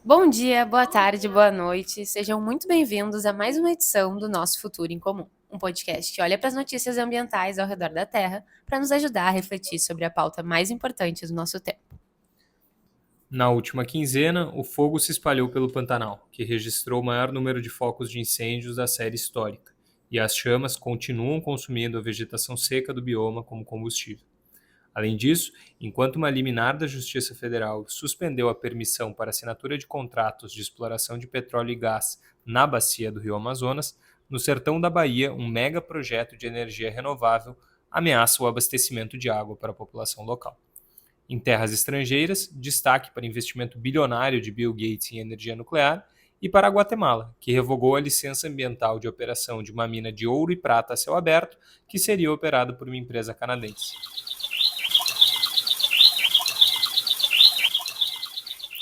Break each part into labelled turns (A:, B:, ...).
A: Bom dia, boa tarde, boa noite. Sejam muito bem-vindos a mais uma edição do nosso Futuro em Comum, um podcast que olha para as notícias ambientais ao redor da Terra para nos ajudar a refletir sobre a pauta mais importante do nosso tempo.
B: Na última quinzena, o fogo se espalhou pelo Pantanal, que registrou o maior número de focos de incêndios da série histórica, e as chamas continuam consumindo a vegetação seca do bioma como combustível. Além disso, enquanto uma liminar da Justiça Federal suspendeu a permissão para assinatura de contratos de exploração de petróleo e gás na bacia do Rio Amazonas, no sertão da Bahia, um mega projeto de energia renovável ameaça o abastecimento de água para a população local. Em terras estrangeiras, destaque para investimento bilionário de Bill Gates em energia nuclear, e para a Guatemala, que revogou a licença ambiental de operação de uma mina de ouro e prata a céu aberto, que seria operada por uma empresa canadense.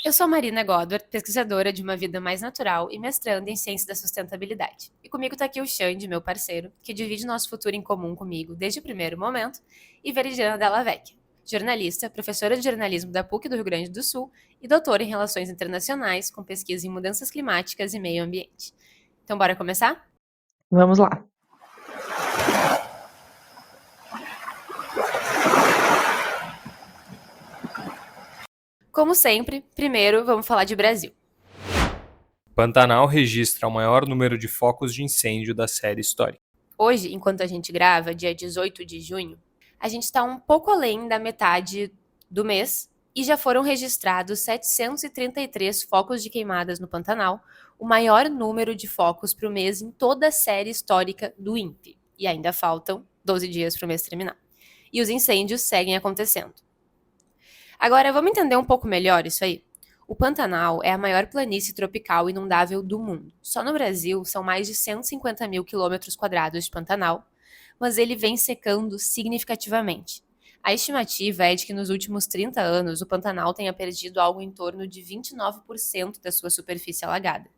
A: Eu sou Marina Godward, pesquisadora de Uma Vida Mais Natural e mestranda em Ciência da Sustentabilidade. E comigo está aqui o Xande, meu parceiro, que divide nosso futuro em comum comigo desde o primeiro momento, e Veridiana Della Vecchia, jornalista, professora de jornalismo da PUC do Rio Grande do Sul e doutora em Relações Internacionais com pesquisa em mudanças climáticas e meio ambiente. Então, bora começar?
C: Vamos lá.
A: Como sempre, primeiro vamos falar de Brasil.
B: Pantanal registra o maior número de focos de incêndio da série histórica.
A: Hoje, enquanto a gente grava, dia 18 de junho, a gente está um pouco além da metade do mês e já foram registrados 733 focos de queimadas no Pantanal, o maior número de focos para o mês em toda a série histórica do INPE. E ainda faltam 12 dias para o mês terminar. E os incêndios seguem acontecendo. Agora, vamos entender um pouco melhor isso aí? O Pantanal é a maior planície tropical inundável do mundo. Só no Brasil são mais de 150 mil quilômetros quadrados de Pantanal, mas ele vem secando significativamente. A estimativa é de que nos últimos 30 anos o Pantanal tenha perdido algo em torno de 29% da sua superfície alagada.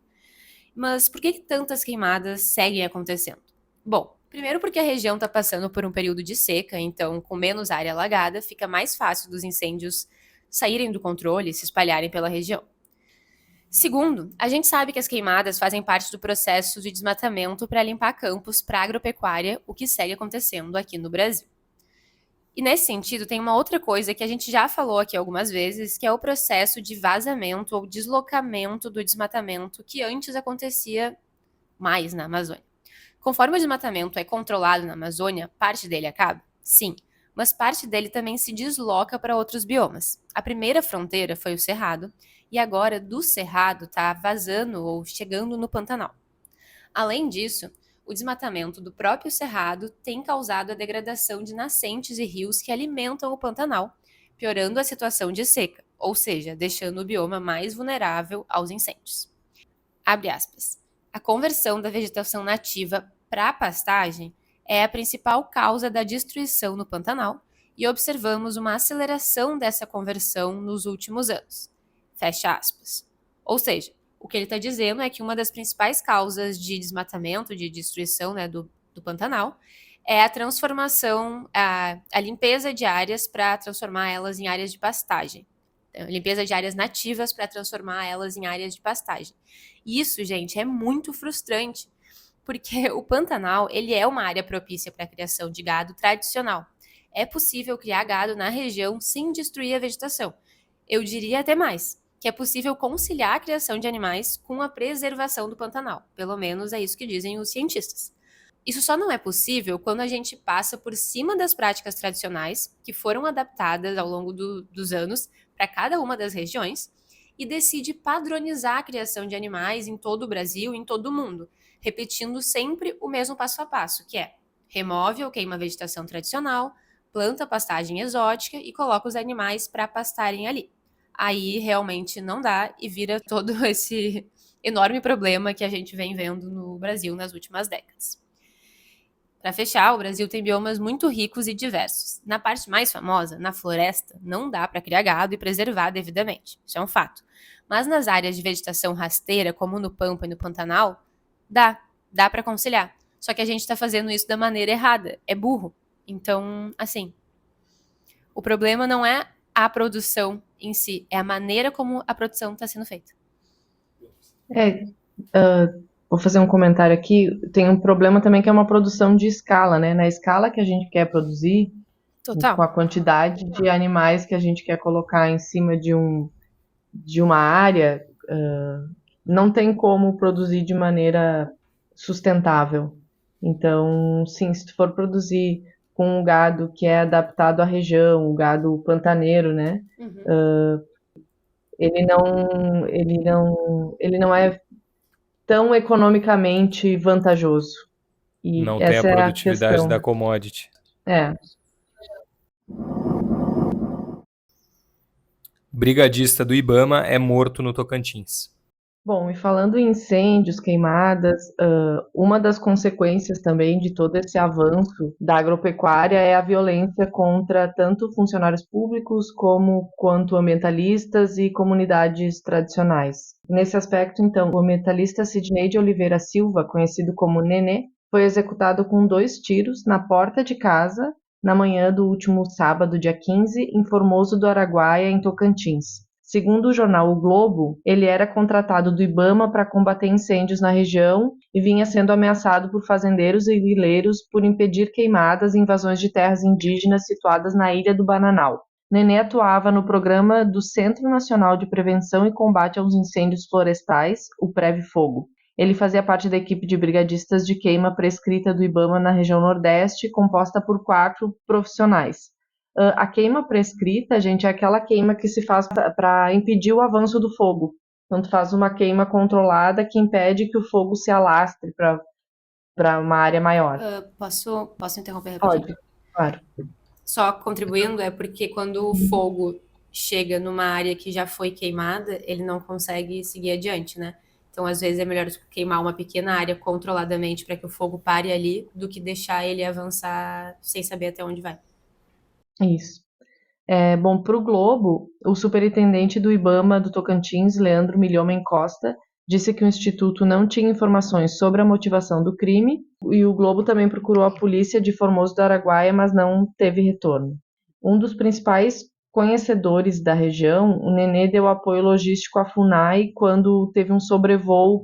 A: Mas por que tantas queimadas seguem acontecendo? Bom, primeiro porque a região está passando por um período de seca, então com menos área alagada fica mais fácil dos incêndios saírem do controle e se espalharem pela região. Segundo, a gente sabe que as queimadas fazem parte do processo de desmatamento para limpar campos para agropecuária, o que segue acontecendo aqui no Brasil. E nesse sentido, tem uma outra coisa que a gente já falou aqui algumas vezes, que é o processo de vazamento ou deslocamento do desmatamento que antes acontecia mais na Amazônia. Conforme o desmatamento é controlado na Amazônia, parte dele acaba? Sim, mas parte dele também se desloca para outros biomas. A primeira fronteira foi o Cerrado, e agora do Cerrado está vazando ou chegando no Pantanal. Além disso, o desmatamento do próprio Cerrado tem causado a degradação de nascentes e rios que alimentam o Pantanal, piorando a situação de seca, ou seja, deixando o bioma mais vulnerável aos incêndios. Abre aspas. A conversão da vegetação nativa para a pastagem é a principal causa da destruição no Pantanal e observamos uma aceleração dessa conversão nos últimos anos. Fecha aspas. Ou seja, o que ele está dizendo é que uma das principais causas de desmatamento, de destruição do Pantanal, é a transformação, a limpeza de áreas para transformar elas em áreas de pastagem. Limpeza de áreas nativas para transformar elas em áreas de pastagem. E isso, gente, é muito frustrante, porque o Pantanal ele é uma área propícia para a criação de gado tradicional. É possível criar gado na região sem destruir a vegetação. Eu diria até mais, que é possível conciliar a criação de animais com a preservação do Pantanal. Pelo menos é isso que dizem os cientistas. Isso só não é possível quando a gente passa por cima das práticas tradicionais, que foram adaptadas ao longo dos anos para cada uma das regiões, e decide padronizar a criação de animais em todo o Brasil, em todo o mundo, repetindo sempre o mesmo passo a passo, que é remove ou queima a vegetação tradicional, planta pastagem exótica e coloca os animais para pastarem ali. Aí realmente não dá e vira todo esse enorme problema que a gente vem vendo no Brasil nas últimas décadas. Para fechar, o Brasil tem biomas muito ricos e diversos. Na parte mais famosa, na floresta, não dá para criar gado e preservar devidamente. Isso é um fato. Mas nas áreas de vegetação rasteira, como no Pampa e no Pantanal, dá para conciliar. Só que a gente está fazendo isso da maneira errada. É burro. Então, assim, o problema não é a produção em si, é a maneira como a produção está sendo feita.
C: É, vou fazer um comentário aqui. Tem um problema também que é uma produção de escala, né? Na escala que a gente quer produzir, com
A: Total.
C: a quantidade de animais que a gente quer colocar em cima de uma área, não tem como produzir de maneira sustentável. Então, sim, se tu for produzir com um gado que é adaptado à região, o gado pantaneiro, né?
A: Uhum.
C: Ele não é tão economicamente vantajoso. E
B: Não tem a
C: essa é a
B: produtividade da
C: questão.
B: commodity.
C: É.
B: Brigadista do Ibama é morto no Tocantins.
C: Bom, e falando em incêndios, queimadas, uma das consequências também de todo esse avanço da agropecuária é a violência contra tanto funcionários públicos como quanto ambientalistas e comunidades tradicionais. Nesse aspecto, então, o ambientalista Sidney de Oliveira Silva, conhecido como Nenê, foi executado com 2 tiros na porta de casa na manhã do último sábado, dia 15, em Formoso do Araguaia, em Tocantins. Segundo o jornal O Globo, ele era contratado do Ibama para combater incêndios na região e vinha sendo ameaçado por fazendeiros e grileiros por impedir queimadas e invasões de terras indígenas situadas na Ilha do Bananal. Nenê atuava no programa do Centro Nacional de Prevenção e Combate aos Incêndios Florestais, o Preve Fogo. Ele fazia parte da equipe de brigadistas de queima prescrita do Ibama na região Nordeste, composta por 4 profissionais. A queima prescrita, gente, é aquela queima que se faz para impedir o avanço do fogo. Então, tu faz uma queima controlada que impede que o fogo se alastre para uma área maior.
A: Posso interromper rapidinho?
C: Pode, claro.
A: Só contribuindo, é porque quando o fogo chega numa área que já foi queimada, ele não consegue seguir adiante, né? Então, às vezes, é melhor queimar uma pequena área controladamente para que o fogo pare ali, do que deixar ele avançar sem saber até onde vai.
C: Isso. Bom, para o Globo, o superintendente do Ibama do Tocantins, Leandro Milhomem Costa, disse que o instituto não tinha informações sobre a motivação do crime e o Globo também procurou a polícia de Formoso do Araguaia, mas não teve retorno. Um dos principais conhecedores da região, o Nenê deu apoio logístico à FUNAI quando teve um sobrevoo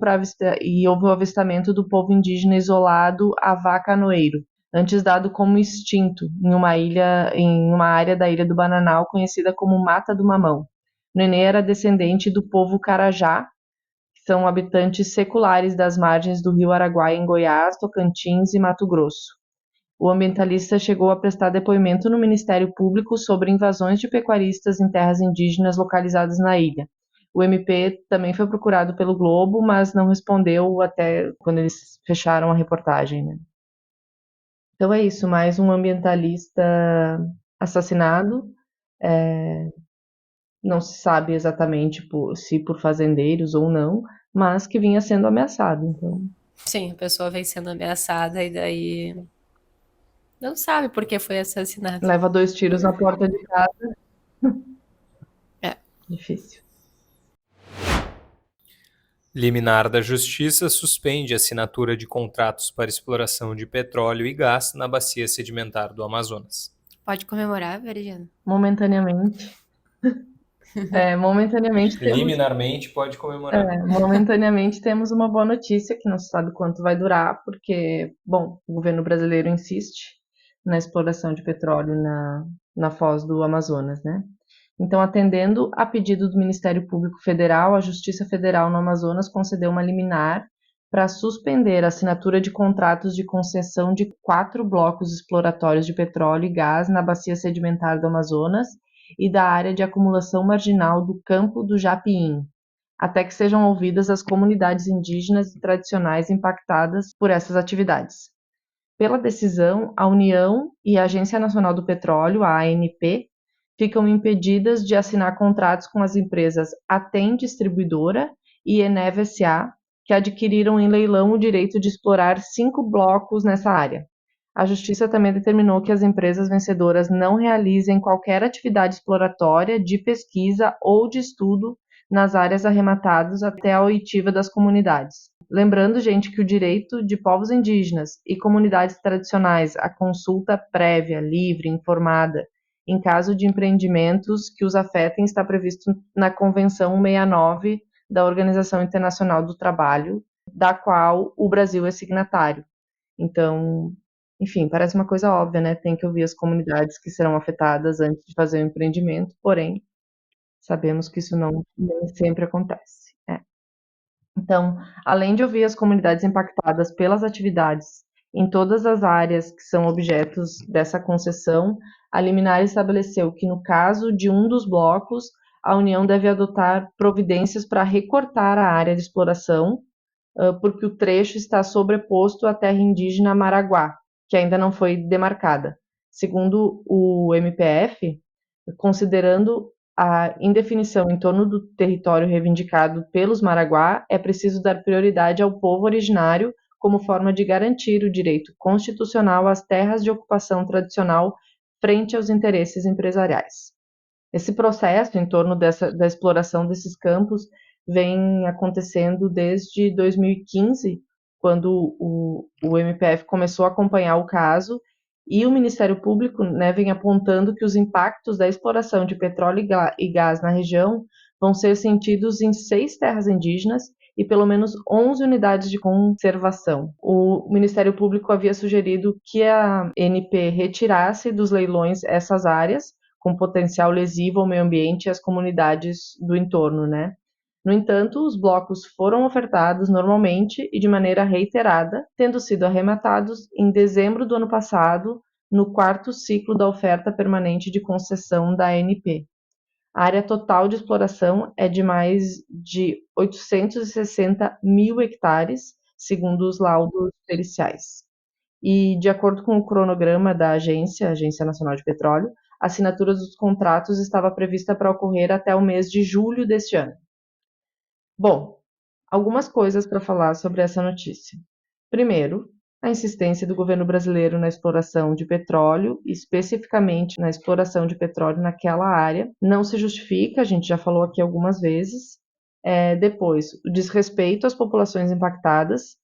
C: e houve o avistamento do povo indígena isolado Avacanoeiro, antes dado como extinto em uma área da Ilha do Bananal conhecida como Mata do Mamão. Nenê era descendente do povo Carajá, que são habitantes seculares das margens do rio Araguaia em Goiás, Tocantins e Mato Grosso. O ambientalista chegou a prestar depoimento no Ministério Público sobre invasões de pecuaristas em terras indígenas localizadas na ilha. O MP também foi procurado pelo Globo, mas não respondeu até quando eles fecharam a reportagem, né? Então é isso, mais um ambientalista assassinado. É, não se sabe exatamente se por fazendeiros ou não, mas que vinha sendo ameaçado. Então,
A: Sim, a pessoa vem sendo ameaçada e daí não sabe por que foi assassinado.
C: leva 2 tiros na porta de casa.
A: É.
C: Difícil.
B: Liminar da Justiça suspende a assinatura de contratos para exploração de petróleo e gás na bacia sedimentar do Amazonas.
A: Pode comemorar, Veridiana?
C: Momentaneamente. Momentaneamente temos
B: Liminarmente pode comemorar.
C: Momentaneamente temos uma boa notícia que não se sabe quanto vai durar, porque, bom, o governo brasileiro insiste na exploração de petróleo na foz do Amazonas, né? Então, atendendo a pedido do Ministério Público Federal, a Justiça Federal no Amazonas concedeu uma liminar para suspender a assinatura de contratos de concessão de 4 blocos exploratórios de petróleo e gás na bacia sedimentar do Amazonas e da área de acumulação marginal do Campo do Japiim, até que sejam ouvidas as comunidades indígenas e tradicionais impactadas por essas atividades. Pela decisão, a União e a Agência Nacional do Petróleo, a ANP, ficam impedidas de assinar contratos com as empresas Atem Distribuidora e Enev S.A., que adquiriram em leilão o direito de explorar 5 blocos nessa área. A Justiça também determinou que as empresas vencedoras não realizem qualquer atividade exploratória, de pesquisa ou de estudo nas áreas arrematadas até a oitiva das comunidades. Lembrando, gente, que o direito de povos indígenas e comunidades tradicionais à consulta prévia, livre, informada, em caso de empreendimentos que os afetem, está previsto na Convenção 169 da Organização Internacional do Trabalho, da qual o Brasil é signatário. Então, enfim, parece uma coisa óbvia, né? Tem que ouvir as comunidades que serão afetadas antes de fazer o empreendimento, porém, sabemos que isso não nem sempre acontece. Então, além de ouvir as comunidades impactadas pelas atividades em todas as áreas que são objetos dessa concessão, a liminar estabeleceu que, no caso de um dos blocos, a União deve adotar providências para recortar a área de exploração, porque o trecho está sobreposto à terra indígena Maraguá, que ainda não foi demarcada. Segundo o MPF, considerando a indefinição em torno do território reivindicado pelos Maraguá, é preciso dar prioridade ao povo originário como forma de garantir o direito constitucional às terras de ocupação tradicional frente aos interesses empresariais. Esse processo em torno da exploração desses campos vem acontecendo desde 2015, quando o MPF começou a acompanhar o caso, e o Ministério Público, né, vem apontando que os impactos da exploração de petróleo e gás na região vão ser sentidos em 6 terras indígenas e pelo menos 11 unidades de conservação. O Ministério Público havia sugerido que a ANP retirasse dos leilões essas áreas, com potencial lesivo ao meio ambiente e às comunidades do entorno, né? No entanto, os blocos foram ofertados normalmente e de maneira reiterada, tendo sido arrematados em dezembro do ano passado, no 4º ciclo da oferta permanente de concessão da ANP. A área total de exploração é de mais de 860 mil hectares, segundo os laudos periciais. E, de acordo com o cronograma da Agência Nacional de Petróleo, a assinatura dos contratos estava prevista para ocorrer até o mês de julho deste ano. Bom, algumas coisas para falar sobre essa notícia. Primeiro, a insistência do governo brasileiro na exploração de petróleo, especificamente na exploração de petróleo naquela área, não se justifica, a gente já falou aqui algumas vezes. Depois, o desrespeito às populações impactadas,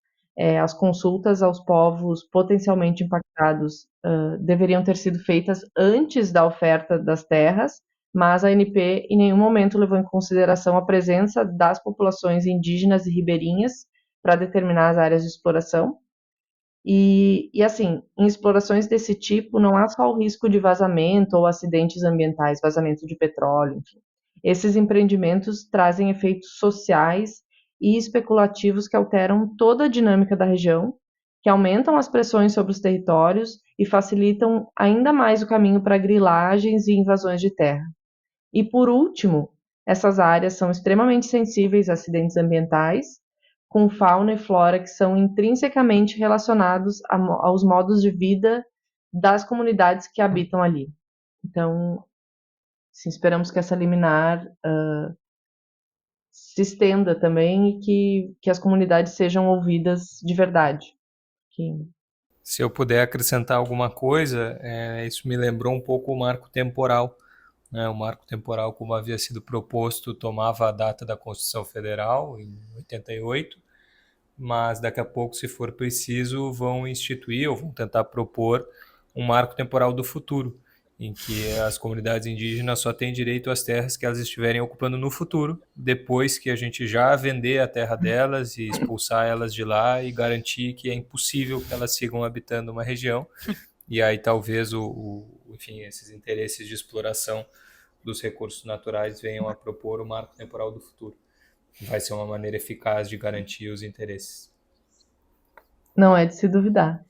C: as consultas aos povos potencialmente impactados deveriam ter sido feitas antes da oferta das terras, mas a ANP em nenhum momento levou em consideração a presença das populações indígenas e ribeirinhas para determinar as áreas de exploração. E assim, em explorações desse tipo, não há só o risco de vazamento ou acidentes ambientais, vazamento de petróleo, enfim. Esses empreendimentos trazem efeitos sociais e especulativos que alteram toda a dinâmica da região, que aumentam as pressões sobre os territórios e facilitam ainda mais o caminho para grilagens e invasões de terra. E, por último, essas áreas são extremamente sensíveis a acidentes ambientais, com fauna e flora que são intrinsecamente relacionados aos modos de vida das comunidades que habitam ali. Então, sim, esperamos que essa liminar se estenda também e que as comunidades sejam ouvidas de verdade.
B: Se eu puder acrescentar alguma coisa, isso me lembrou um pouco o marco temporal. O marco temporal, como havia sido proposto, tomava a data da Constituição Federal, em 88, mas daqui a pouco, se for preciso, vão instituir ou vão tentar propor um marco temporal do futuro, em que as comunidades indígenas só têm direito às terras que elas estiverem ocupando no futuro, depois que a gente já vender a terra delas e expulsar elas de lá e garantir que é impossível que elas sigam habitando uma região. E aí talvez enfim, esses interesses de exploração dos recursos naturais venham a propor o marco temporal do futuro. Vai ser uma maneira eficaz de garantir os interesses.
C: Não é de se duvidar.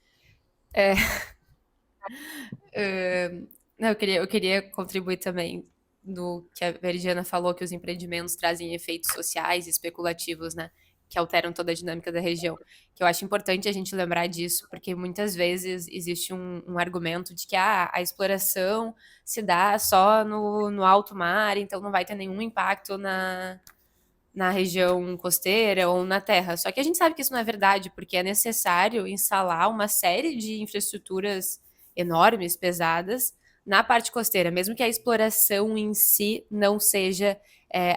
A: Eu queria contribuir também no que a Veridiana falou, que os empreendimentos trazem efeitos sociais e especulativos, né? Que alteram toda a dinâmica da região. Que eu acho importante a gente lembrar disso, porque muitas vezes existe um argumento de que a exploração se dá só no alto mar, então não vai ter nenhum impacto na região costeira ou na terra. Só que a gente sabe que isso não é verdade, porque é necessário instalar uma série de infraestruturas enormes, pesadas, na parte costeira, mesmo que a exploração em si não seja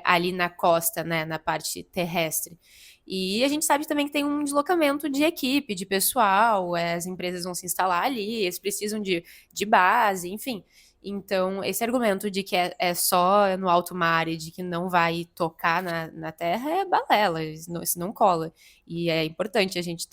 A: ali na costa, né, na parte terrestre. E a gente sabe também que tem um deslocamento de equipe, de pessoal, as empresas vão se instalar ali, eles precisam de base, enfim. Então, esse argumento de que é só no alto mar e de que não vai tocar na terra é balela, isso não cola. E é importante a gente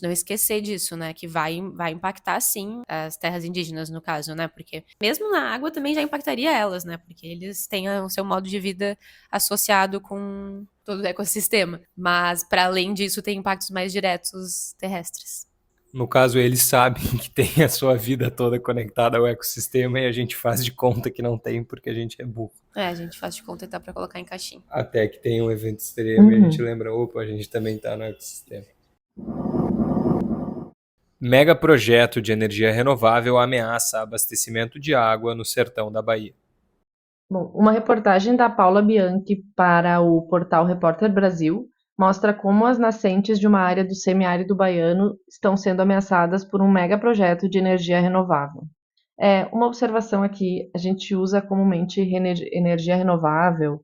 A: não esquecer disso, né? Que vai impactar, sim, as terras indígenas, no caso, né? Porque mesmo na água também já impactaria elas, né? Porque eles têm o seu modo de vida associado com todo o ecossistema. Mas, para além disso, tem impactos mais diretos terrestres.
B: No caso, eles sabem que tem a sua vida toda conectada ao ecossistema e a gente faz de conta que não tem porque a gente é burro.
A: A gente faz de conta e tá pra colocar em caixinha.
B: Até que tem um evento extremo e a gente lembra, opa, a gente também tá no ecossistema. Mega projeto de energia renovável ameaça abastecimento de água no sertão da Bahia.
C: Bom, uma reportagem da Paula Bianchi para o portal Repórter Brasil mostra como as nascentes de uma área do semiárido baiano estão sendo ameaçadas por um megaprojeto de energia renovável. Uma observação aqui, a gente usa comumente energia renovável.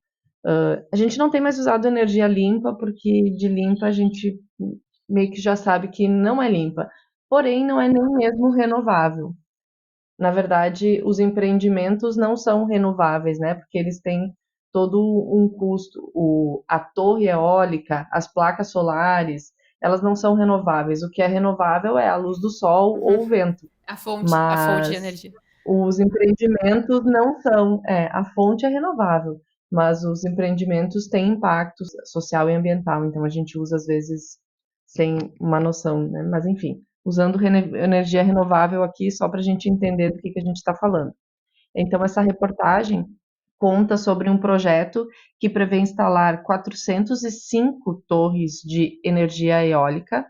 C: A gente não tem mais usado energia limpa, porque de limpa a gente meio que já sabe que não é limpa. Porém, não é nem mesmo renovável. Na verdade, os empreendimentos não são renováveis, né? Porque eles têm todo um custo. A torre eólica, as placas solares, elas não são renováveis. O que é renovável é a luz do sol ou o vento.
A: A fonte de energia.
C: Os empreendimentos não são. A fonte é renovável, mas os empreendimentos têm impacto social e ambiental. Então a gente usa às vezes sem uma noção, né? Mas enfim, usando energia renovável aqui só para a gente entender do que a gente está falando. Então essa reportagem conta sobre um projeto que prevê instalar 405 torres de energia eólica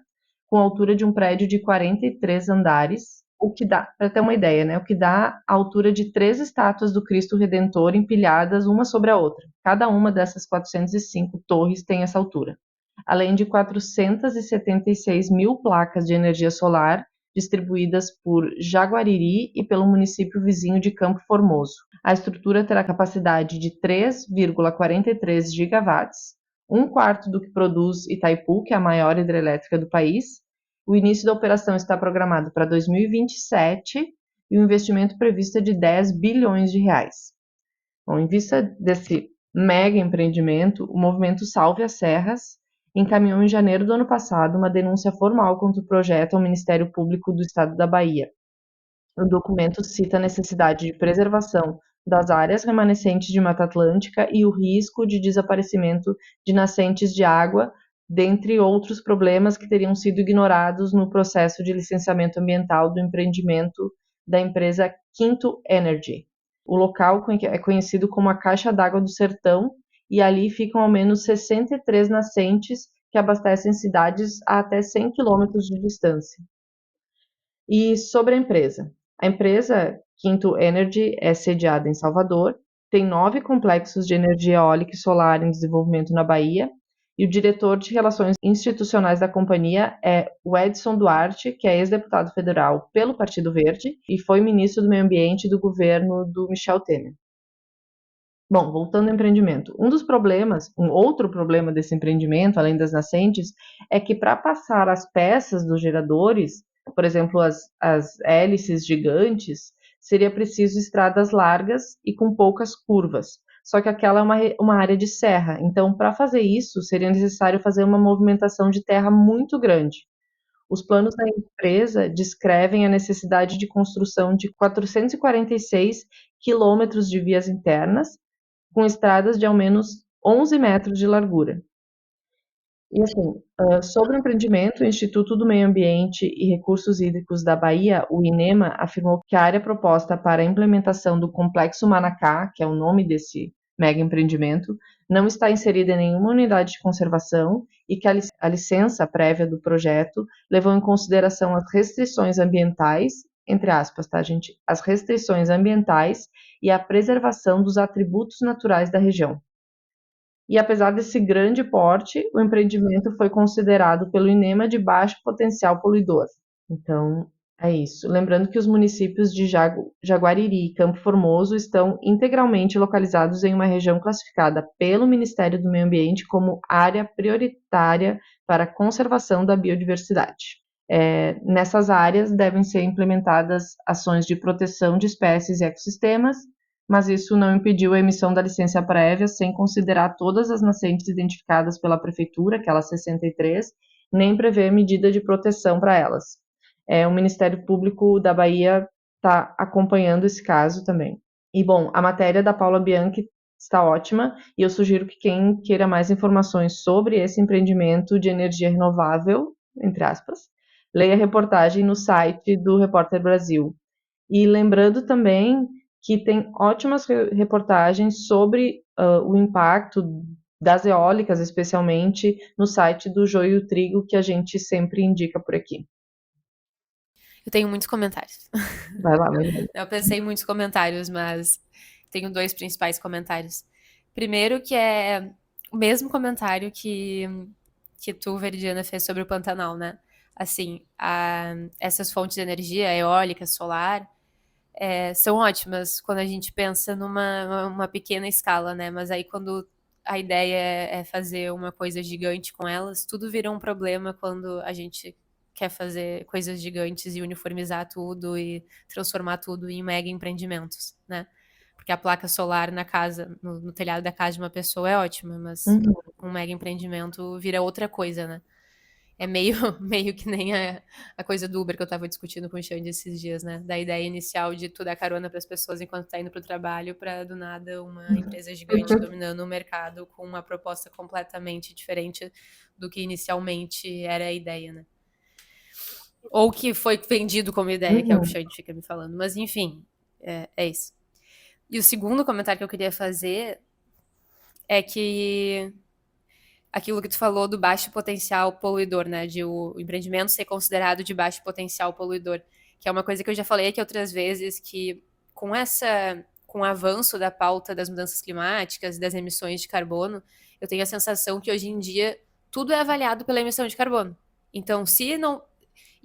C: com altura de um prédio de 43 andares, o que dá, para ter uma ideia, né, o que dá a altura de 3 estátuas do Cristo Redentor empilhadas uma sobre a outra. Cada uma dessas 405 torres tem essa altura. Além de 476 mil placas de energia solar distribuídas por Jaguariri e pelo município vizinho de Campo Formoso. A estrutura terá capacidade de 3,43 gigawatts, um quarto do que produz Itaipu, que é a maior hidrelétrica do país. O início da operação está programado para 2027 e o investimento previsto é de 10 bilhões de reais. Bom, em vista desse mega empreendimento, o movimento Salve as Serras encaminhou em janeiro do ano passado uma denúncia formal contra o projeto ao Ministério Público do Estado da Bahia. O documento cita a necessidade de preservação das áreas remanescentes de Mata Atlântica e o risco de desaparecimento de nascentes de água, dentre outros problemas que teriam sido ignorados no processo de licenciamento ambiental do empreendimento da empresa Quinto Energy. O local é conhecido como a Caixa d'Água do Sertão e ali ficam ao menos 63 nascentes que abastecem cidades a até 100 quilômetros de distância. E sobre a empresa Quinto Energy é sediada em Salvador, tem 9 complexos de energia eólica e solar em desenvolvimento na Bahia, e o diretor de relações institucionais da companhia é o Edson Duarte, que é ex-deputado federal pelo Partido Verde e foi ministro do Meio Ambiente do governo do Michel Temer. Bom, voltando ao empreendimento, um outro problema desse empreendimento, além das nascentes, é que para passar as peças dos geradores, por exemplo, as hélices gigantes, seria preciso estradas largas e com poucas curvas. Só que aquela é uma área de serra, então para fazer isso seria necessário fazer uma movimentação de terra muito grande. Os planos da empresa descrevem a necessidade de construção de 446 quilômetros de vias internas, com estradas de ao menos 11 metros de largura. E assim, sobre o empreendimento, o Instituto do Meio Ambiente e Recursos Hídricos da Bahia, o INEMA, afirmou que a área proposta para a implementação do Complexo Manacá, que é o nome desse mega empreendimento, não está inserida em nenhuma unidade de conservação e que a licença prévia do projeto levou em consideração as restrições ambientais, entre aspas, tá, gente? As restrições ambientais e a preservação dos atributos naturais da região. E apesar desse grande porte, o empreendimento foi considerado pelo INEMA de baixo potencial poluidor. Então, é isso. Lembrando que os municípios de Jaguariri e Campo Formoso estão integralmente localizados em uma região classificada pelo Ministério do Meio Ambiente como área prioritária para a conservação da biodiversidade. Nessas áreas devem ser implementadas ações de proteção de espécies e ecossistemas, mas isso não impediu a emissão da licença prévia sem considerar todas as nascentes identificadas pela prefeitura, aquelas 63, nem prever medida de proteção para elas. O Ministério Público da Bahia está acompanhando esse caso também. E, bom, a matéria da Paula Bianchi está ótima e eu sugiro que quem queira mais informações sobre esse empreendimento de energia renovável, entre aspas, leia a reportagem no site do Repórter Brasil. E lembrando também que tem ótimas reportagens sobre o impacto das eólicas, especialmente no site do Joio e Trigo, que a gente sempre indica por aqui.
A: Eu tenho muitos comentários.
C: Vai lá, vai lá.
A: Eu pensei em muitos comentários, mas tenho 2 principais comentários. Primeiro, que é o mesmo comentário que tu, Veridiana, fez sobre o Pantanal, né? Assim, essas fontes de energia, eólica, solar, são ótimas quando a gente pensa numa pequena escala, né? Mas aí quando a ideia é fazer uma coisa gigante com elas, tudo vira um problema quando a gente quer fazer coisas gigantes e uniformizar tudo e transformar tudo em mega empreendimentos, né? Porque a placa solar na casa, no telhado da casa de uma pessoa é ótima, mas um mega empreendimento vira outra coisa, né? É meio, meio que nem a coisa do Uber que eu tava discutindo com o Xande esses dias, né? Da ideia inicial de tu dar carona para as pessoas enquanto tá indo pro trabalho, para do nada uma empresa gigante dominando o mercado com uma proposta completamente diferente do que inicialmente era a ideia, né? Ou que foi vendido como ideia, que é o que o Xande fica me falando. Mas enfim, é isso. E o segundo comentário que eu queria fazer é que aquilo que tu falou do baixo potencial poluidor, né? De o empreendimento ser considerado de baixo potencial poluidor, que é uma coisa que eu já falei aqui outras vezes, que com o avanço da pauta das mudanças climáticas e das emissões de carbono, eu tenho a sensação que hoje em dia tudo é avaliado pela emissão de carbono. Então, se não.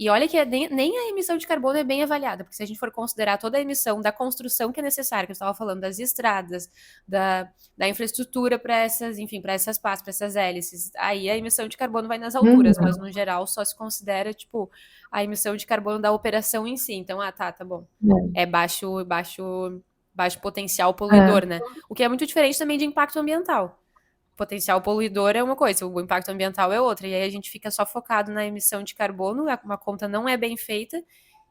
A: E olha que nem a emissão de carbono é bem avaliada, porque se a gente for considerar toda a emissão da construção que é necessária, que eu estava falando, das estradas, da infraestrutura para essas, enfim, para essas partes, para essas hélices, aí a emissão de carbono vai nas alturas, mas no geral só se considera, tipo, a emissão de carbono da operação em si. Então, tá bom. É baixo potencial poluidor, né? O que é muito diferente também de impacto ambiental. Potencial poluidor é uma coisa, o impacto ambiental é outra. E aí a gente fica só focado na emissão de carbono, uma conta não é bem feita,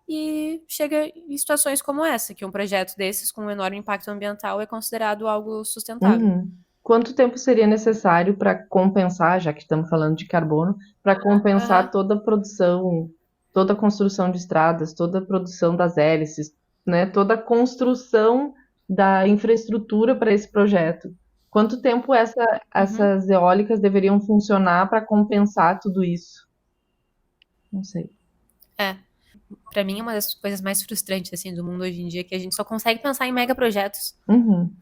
A: e chega em situações como essa, que um projeto desses com um enorme impacto ambiental é considerado algo sustentável.
C: Quanto tempo seria necessário para compensar, já que estamos falando de carbono, para compensar toda a produção, toda a construção de estradas, toda a produção das hélices, né? Toda a construção da infraestrutura para esse projeto? Quanto tempo essas eólicas deveriam funcionar para compensar tudo isso? Não sei.
A: Pra mim, é uma das coisas mais frustrantes assim do mundo hoje em dia, que a gente só consegue pensar em megaprojetos.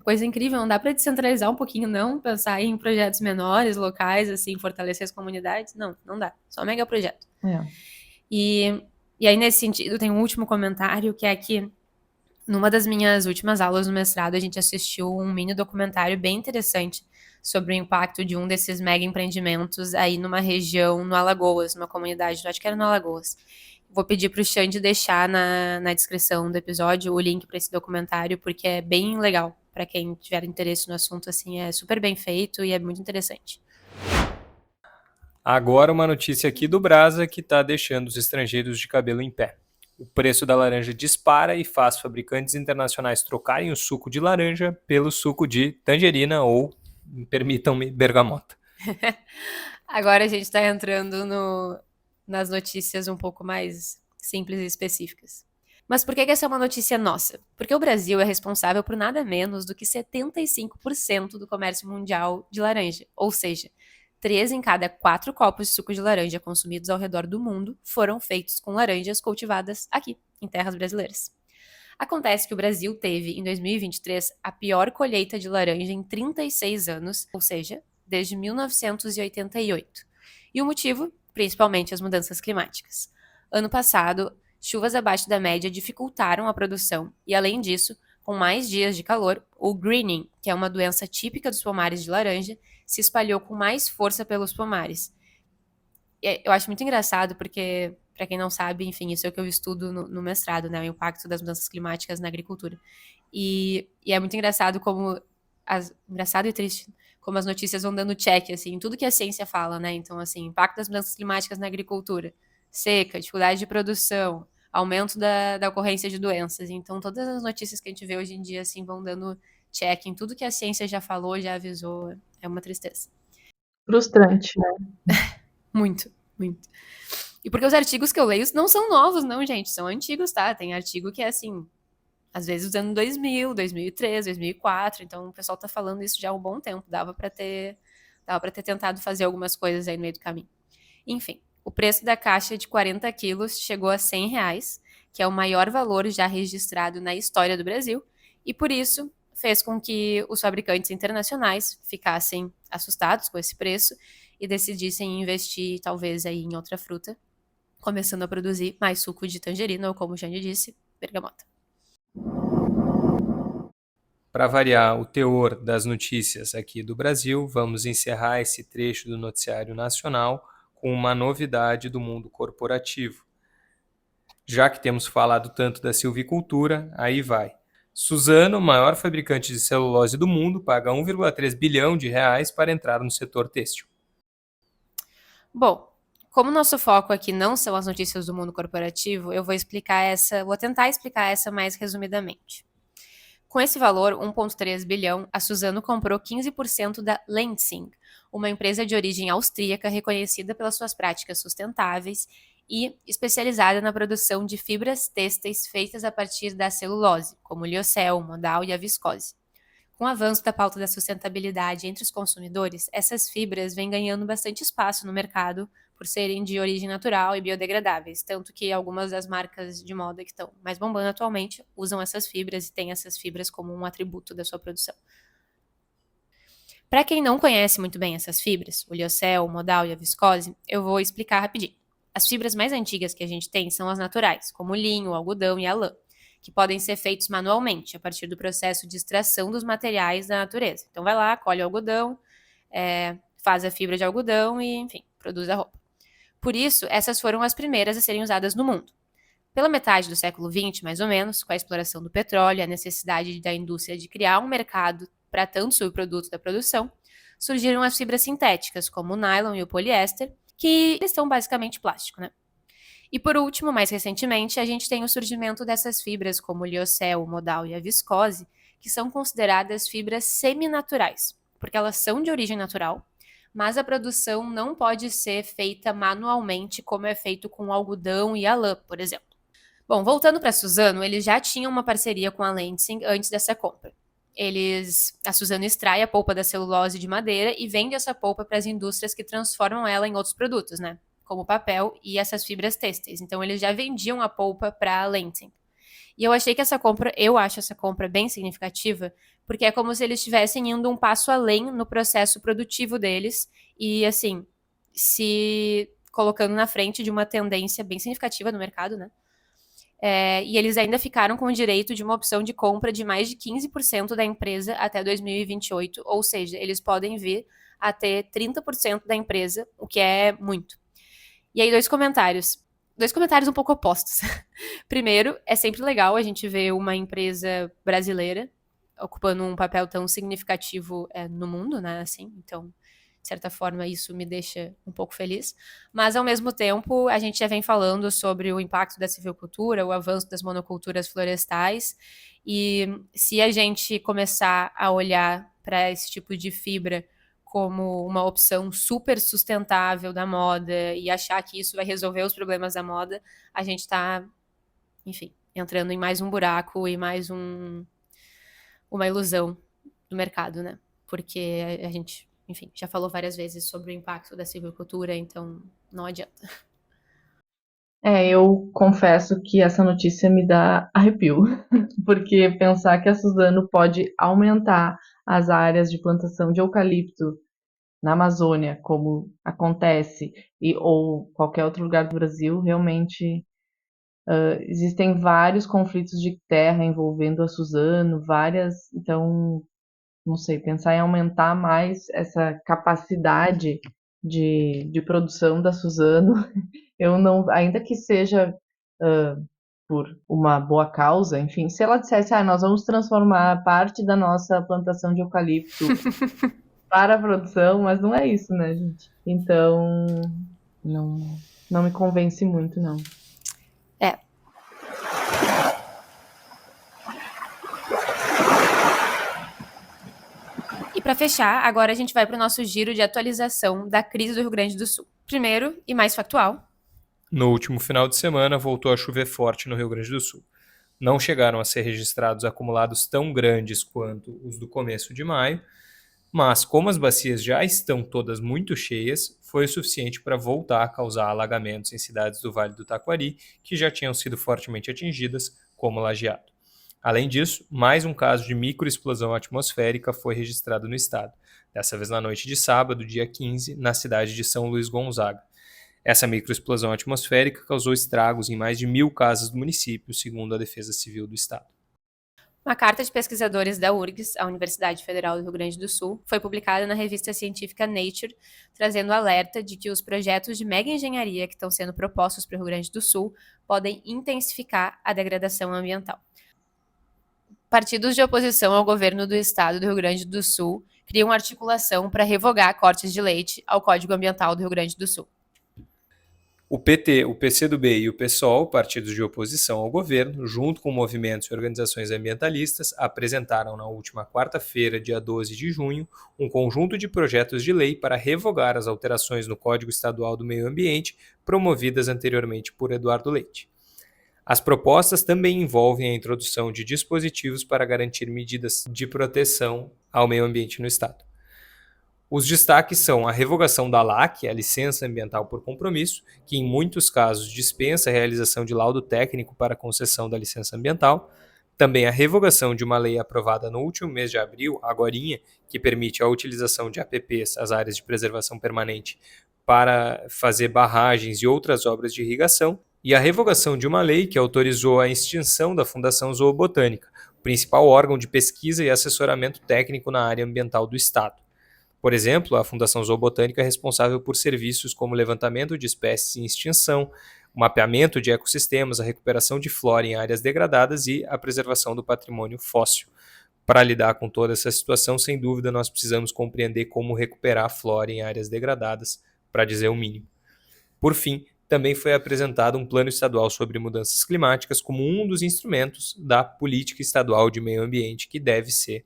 A: Coisa incrível, não dá pra descentralizar um pouquinho, não? Pensar em projetos menores, locais, assim, fortalecer as comunidades? Não dá. Só megaprojeto. E aí, nesse sentido, tem um último comentário, que é que numa das minhas últimas aulas no mestrado, a gente assistiu um mini documentário bem interessante sobre o impacto de um desses mega empreendimentos aí numa região, no Alagoas, numa comunidade, acho que era no Alagoas. Vou pedir para o Xande deixar na descrição do episódio o link para esse documentário, porque é bem legal. Para quem tiver interesse no assunto, assim, é super bem feito e é muito interessante.
B: Agora uma notícia aqui do Brasa que está deixando os estrangeiros de cabelo em pé. O preço da laranja dispara e faz fabricantes internacionais trocarem o suco de laranja pelo suco de tangerina ou, permitam-me, bergamota.
A: Agora a gente está entrando nas notícias um pouco mais simples e específicas. Mas por que essa é uma notícia nossa? Porque o Brasil é responsável por nada menos do que 75% do comércio mundial de laranja. Ou seja, 3 em cada 4 copos de suco de laranja consumidos ao redor do mundo foram feitos com laranjas cultivadas aqui, em terras brasileiras. Acontece que o Brasil teve, em 2023, a pior colheita de laranja em 36 anos, ou seja, desde 1988. E o motivo? Principalmente as mudanças climáticas. Ano passado, chuvas abaixo da média dificultaram a produção e, além disso, com mais dias de calor, o greening, que é uma doença típica dos pomares de laranja, se espalhou com mais força pelos pomares. Eu acho muito engraçado porque Para quem não sabe, enfim, isso é o que eu estudo no mestrado, né? O impacto das mudanças climáticas na agricultura. E é muito engraçado como... engraçado e triste como as notícias vão dando check, assim, em tudo que a ciência fala, né? Então, assim, impacto das mudanças climáticas na agricultura, seca, dificuldade de produção, aumento da ocorrência de doenças. Então, todas as notícias que a gente vê hoje em dia, assim, vão dando check em tudo que a ciência já falou, já avisou. É uma tristeza.
C: Frustrante, né?
A: Muito, muito. E porque os artigos que eu leio não são novos, não, gente. São antigos, tá? Tem artigo que é, assim, às vezes dos anos 2000, 2003, 2004. Então, o pessoal tá falando isso já há um bom tempo. Dava pra ter tentado fazer algumas coisas aí no meio do caminho. Enfim, o preço da caixa de 40 quilos chegou a R$ 100, que é o maior valor já registrado na história do Brasil, e por isso fez com que os fabricantes internacionais ficassem assustados com esse preço e decidissem investir talvez aí em outra fruta, começando a produzir mais suco de tangerina ou, como o Jane disse, bergamota.
B: Para variar o teor das notícias aqui do Brasil, vamos encerrar esse trecho do noticiário nacional com uma novidade do mundo corporativo. Já que temos falado tanto da silvicultura, aí vai. Suzano, maior fabricante de celulose do mundo, paga 1,3 bilhão de reais para entrar no setor têxtil.
A: Bom, como nosso foco aqui não são as notícias do mundo corporativo, eu vou tentar explicar essa mais resumidamente. Com esse valor, 1,3 bilhão, a Suzano comprou 15% da Lenzing, uma empresa de origem austríaca reconhecida pelas suas práticas sustentáveis e especializada na produção de fibras têxteis feitas a partir da celulose, como o liocel, o modal e a viscose. Com o avanço da pauta da sustentabilidade entre os consumidores, essas fibras vêm ganhando bastante espaço no mercado por serem de origem natural e biodegradáveis, tanto que algumas das marcas de moda que estão mais bombando atualmente usam essas fibras e têm essas fibras como um atributo da sua produção. Para quem não conhece muito bem essas fibras, o liocel, o modal e a viscose, eu vou explicar rapidinho. As fibras mais antigas que a gente tem são as naturais, como o linho, o algodão e a lã, que podem ser feitos manualmente, a partir do processo de extração dos materiais da natureza. Então vai lá, colhe o algodão, faz a fibra de algodão e, enfim, produz a roupa. Por isso, essas foram as primeiras a serem usadas no mundo. Pela metade do século XX, mais ou menos, com a exploração do petróleo e a necessidade da indústria de criar um mercado para tanto subproduto da produção, surgiram as fibras sintéticas, como o nylon e o poliéster, que são basicamente plástico, né? E por último, mais recentemente, a gente tem o surgimento dessas fibras, como o liocel, o modal e a viscose, que são consideradas fibras seminaturais, porque elas são de origem natural, mas a produção não pode ser feita manualmente, como é feito com o algodão e a lã, por exemplo. Bom, voltando para a Suzano, eles já tinham uma parceria com a Lenzing antes dessa compra. A Suzano extrai a polpa da celulose de madeira e vende essa polpa para as indústrias que transformam ela em outros produtos, né? Como papel e essas fibras têxteis. Então, eles já vendiam a polpa para a Lenzing. E eu acho essa compra bem significativa, porque é como se eles estivessem indo um passo além no processo produtivo deles e, assim, se colocando na frente de uma tendência bem significativa no mercado, né? E eles ainda ficaram com o direito de uma opção de compra de mais de 15% da empresa até 2028, ou seja, eles podem vir a ter 30% da empresa, o que é muito. E aí, dois comentários um pouco opostos. Primeiro, é sempre legal a gente ver uma empresa brasileira ocupando um papel tão significativo no mundo, né? Assim, então, de certa forma, isso me deixa um pouco feliz. Mas, ao mesmo tempo, a gente já vem falando sobre o impacto da silvicultura, o avanço das monoculturas florestais, e se a gente começar a olhar para esse tipo de fibra como uma opção super sustentável da moda e achar que isso vai resolver os problemas da moda, a gente está, enfim, entrando em mais um buraco e mais uma ilusão do mercado, né? Porque a gente, enfim, já falou várias vezes sobre o impacto da silvicultura, então não adianta.
C: Eu confesso que essa notícia me dá arrepio, porque pensar que a Suzano pode aumentar as áreas de plantação de eucalipto na Amazônia, como acontece, ou qualquer outro lugar do Brasil, realmente existem vários conflitos de terra envolvendo a Suzano, então, não sei, pensar em aumentar mais essa capacidade de produção da Suzano. Eu não, ainda que seja por uma boa causa, enfim, se ela dissesse, nós vamos transformar parte da nossa plantação de eucalipto para a produção, mas não é isso, né, gente? Então, não, não me convence muito, não.
A: É. E para fechar, agora a gente vai para o nosso giro de atualização da crise do Rio Grande do Sul. Primeiro, e mais factual.
B: No último final de semana, voltou a chover forte no Rio Grande do Sul. Não chegaram a ser registrados acumulados tão grandes quanto os do começo de maio, mas como as bacias já estão todas muito cheias, foi o suficiente para voltar a causar alagamentos em cidades do Vale do Taquari, que já tinham sido fortemente atingidas, como Lajeado. Além disso, mais um caso de microexplosão atmosférica foi registrado no estado, dessa vez na noite de sábado, dia 15, na cidade de São Luís Gonzaga. Essa microexplosão atmosférica causou estragos em mais de 1.000 casas do município, segundo a Defesa Civil do estado.
A: Uma carta de pesquisadores da URGS, a Universidade Federal do Rio Grande do Sul, foi publicada na revista científica Nature, trazendo alerta de que os projetos de mega engenharia que estão sendo propostos para o Rio Grande do Sul podem intensificar a degradação ambiental. Partidos de oposição ao governo do estado do Rio Grande do Sul criam articulação para revogar cortes de leite ao Código Ambiental do Rio Grande do Sul.
B: O PT, o PCdoB e o PSOL, partidos de oposição ao governo, junto com movimentos e organizações ambientalistas, apresentaram na última quarta-feira, dia 12 de junho, um conjunto de projetos de lei para revogar as alterações no Código Estadual do Meio Ambiente promovidas anteriormente por Eduardo Leite. As propostas também envolvem a introdução de dispositivos para garantir medidas de proteção ao meio ambiente no estado. Os destaques são a revogação da LAC, a Licença Ambiental por Compromisso, que em muitos casos dispensa a realização de laudo técnico para a concessão da licença ambiental, também a revogação de uma lei aprovada no último mês de abril, agorinha, que permite a utilização de APPs, as áreas de preservação permanente, para fazer barragens e outras obras de irrigação, e a revogação de uma lei que autorizou a extinção da Fundação Zoobotânica, o principal órgão de pesquisa e assessoramento técnico na área ambiental do Estado. Por exemplo, a Fundação Zoobotânica é responsável por serviços como levantamento de espécies em extinção, o mapeamento de ecossistemas, a recuperação de flora em áreas degradadas e a preservação do patrimônio fóssil. Para lidar com toda essa situação, sem dúvida, nós precisamos compreender como recuperar a flora em áreas degradadas, para dizer o mínimo. Por fim, também foi apresentado um plano estadual sobre mudanças climáticas como um dos instrumentos da política estadual de meio ambiente que deve ser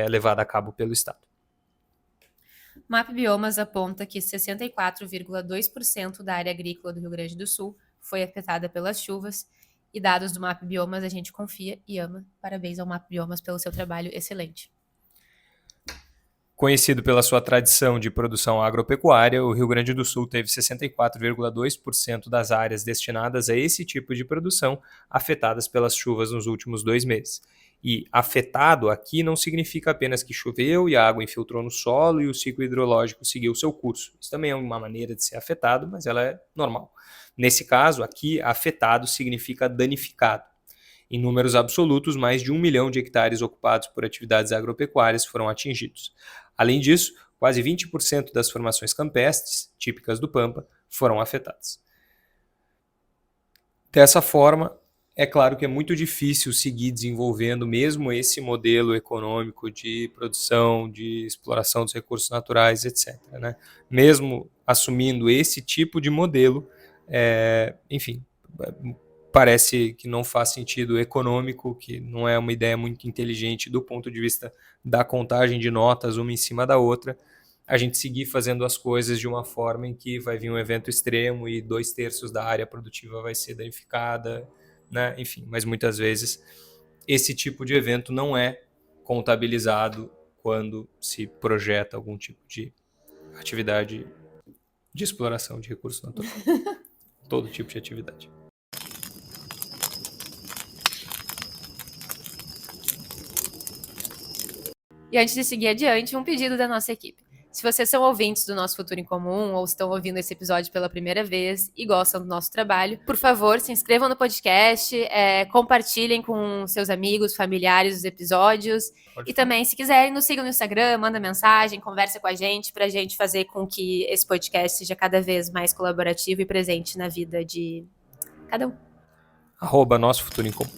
B: levada a cabo pelo Estado.
A: Map Biomas aponta que 64,2% da área agrícola do Rio Grande do Sul foi afetada pelas chuvas, e dados do Map Biomas a gente confia e ama. Parabéns ao Map Biomas pelo seu trabalho excelente.
B: Conhecido pela sua tradição de produção agropecuária, o Rio Grande do Sul teve 64,2% das áreas destinadas a esse tipo de produção afetadas pelas chuvas nos últimos 2 meses. E afetado aqui não significa apenas que choveu e a água infiltrou no solo e o ciclo hidrológico seguiu seu curso. Isso também é uma maneira de ser afetado, mas ela é normal. Nesse caso, aqui, afetado significa danificado. Em números absolutos, mais de 1 milhão de hectares ocupados por atividades agropecuárias foram atingidos. Além disso, quase 20% das formações campestres, típicas do Pampa, foram afetadas. Dessa forma, é claro que é muito difícil seguir desenvolvendo mesmo esse modelo econômico de produção, de exploração dos recursos naturais, etc., né? Mesmo assumindo esse tipo de modelo, enfim, parece que não faz sentido econômico, que não é uma ideia muito inteligente do ponto de vista da contagem de notas uma em cima da outra, a gente seguir fazendo as coisas de uma forma em que vai vir um evento extremo e 2/3 da área produtiva vai ser danificada, né? Enfim, mas muitas vezes esse tipo de evento não é contabilizado quando se projeta algum tipo de atividade de exploração de recursos naturais. Todo tipo de atividade.
A: E antes de seguir adiante, um pedido da nossa equipe. Se vocês são ouvintes do nosso Futuro em Comum ou estão ouvindo esse episódio pela primeira vez e gostam do nosso trabalho, por favor, se inscrevam no podcast, compartilhem com seus amigos, familiares os episódios. E também, se quiserem, nos sigam no Instagram, manda mensagem, conversa com a gente pra gente fazer com que esse podcast seja cada vez mais colaborativo e presente na vida de cada um.
B: @nosso Futuro em Comum.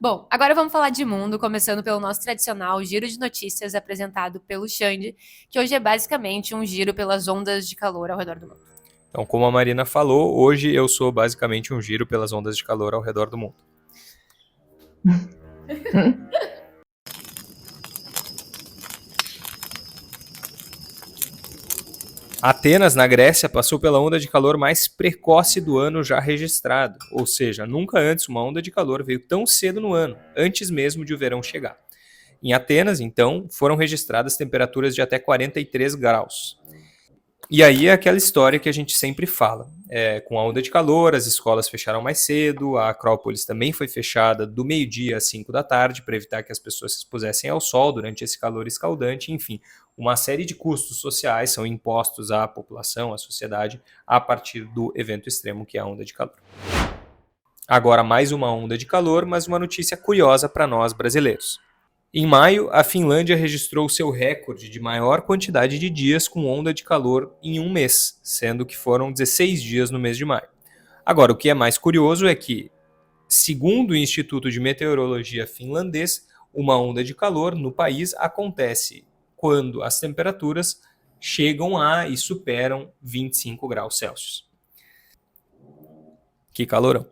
A: Bom, agora vamos falar de mundo, começando pelo nosso tradicional giro de notícias apresentado pelo Xande, que hoje é basicamente um giro pelas ondas de calor ao redor do mundo.
B: Então, como a Marina falou, hoje eu sou basicamente um giro pelas ondas de calor ao redor do mundo. Atenas, na Grécia, passou pela onda de calor mais precoce do ano já registrado, ou seja, nunca antes uma onda de calor veio tão cedo no ano, antes mesmo de o verão chegar. Em Atenas, então, foram registradas temperaturas de até 43 graus. E aí é aquela história que a gente sempre fala. Com a onda de calor, as escolas fecharam mais cedo, a Acrópolis também foi fechada do meio-dia às 5 da tarde para evitar que as pessoas se expusessem ao sol durante esse calor escaldante. Enfim, uma série de custos sociais são impostos à população, à sociedade, a partir do evento extremo que é a onda de calor. Agora mais uma onda de calor, mas uma notícia curiosa para nós brasileiros. Em maio, a Finlândia registrou seu recorde de maior quantidade de dias com onda de calor em um mês, sendo que foram 16 dias no mês de maio. Agora, o que é mais curioso é que, segundo o Instituto de Meteorologia finlandês, uma onda de calor no país acontece quando as temperaturas chegam a e superam 25 graus Celsius. Que calorão!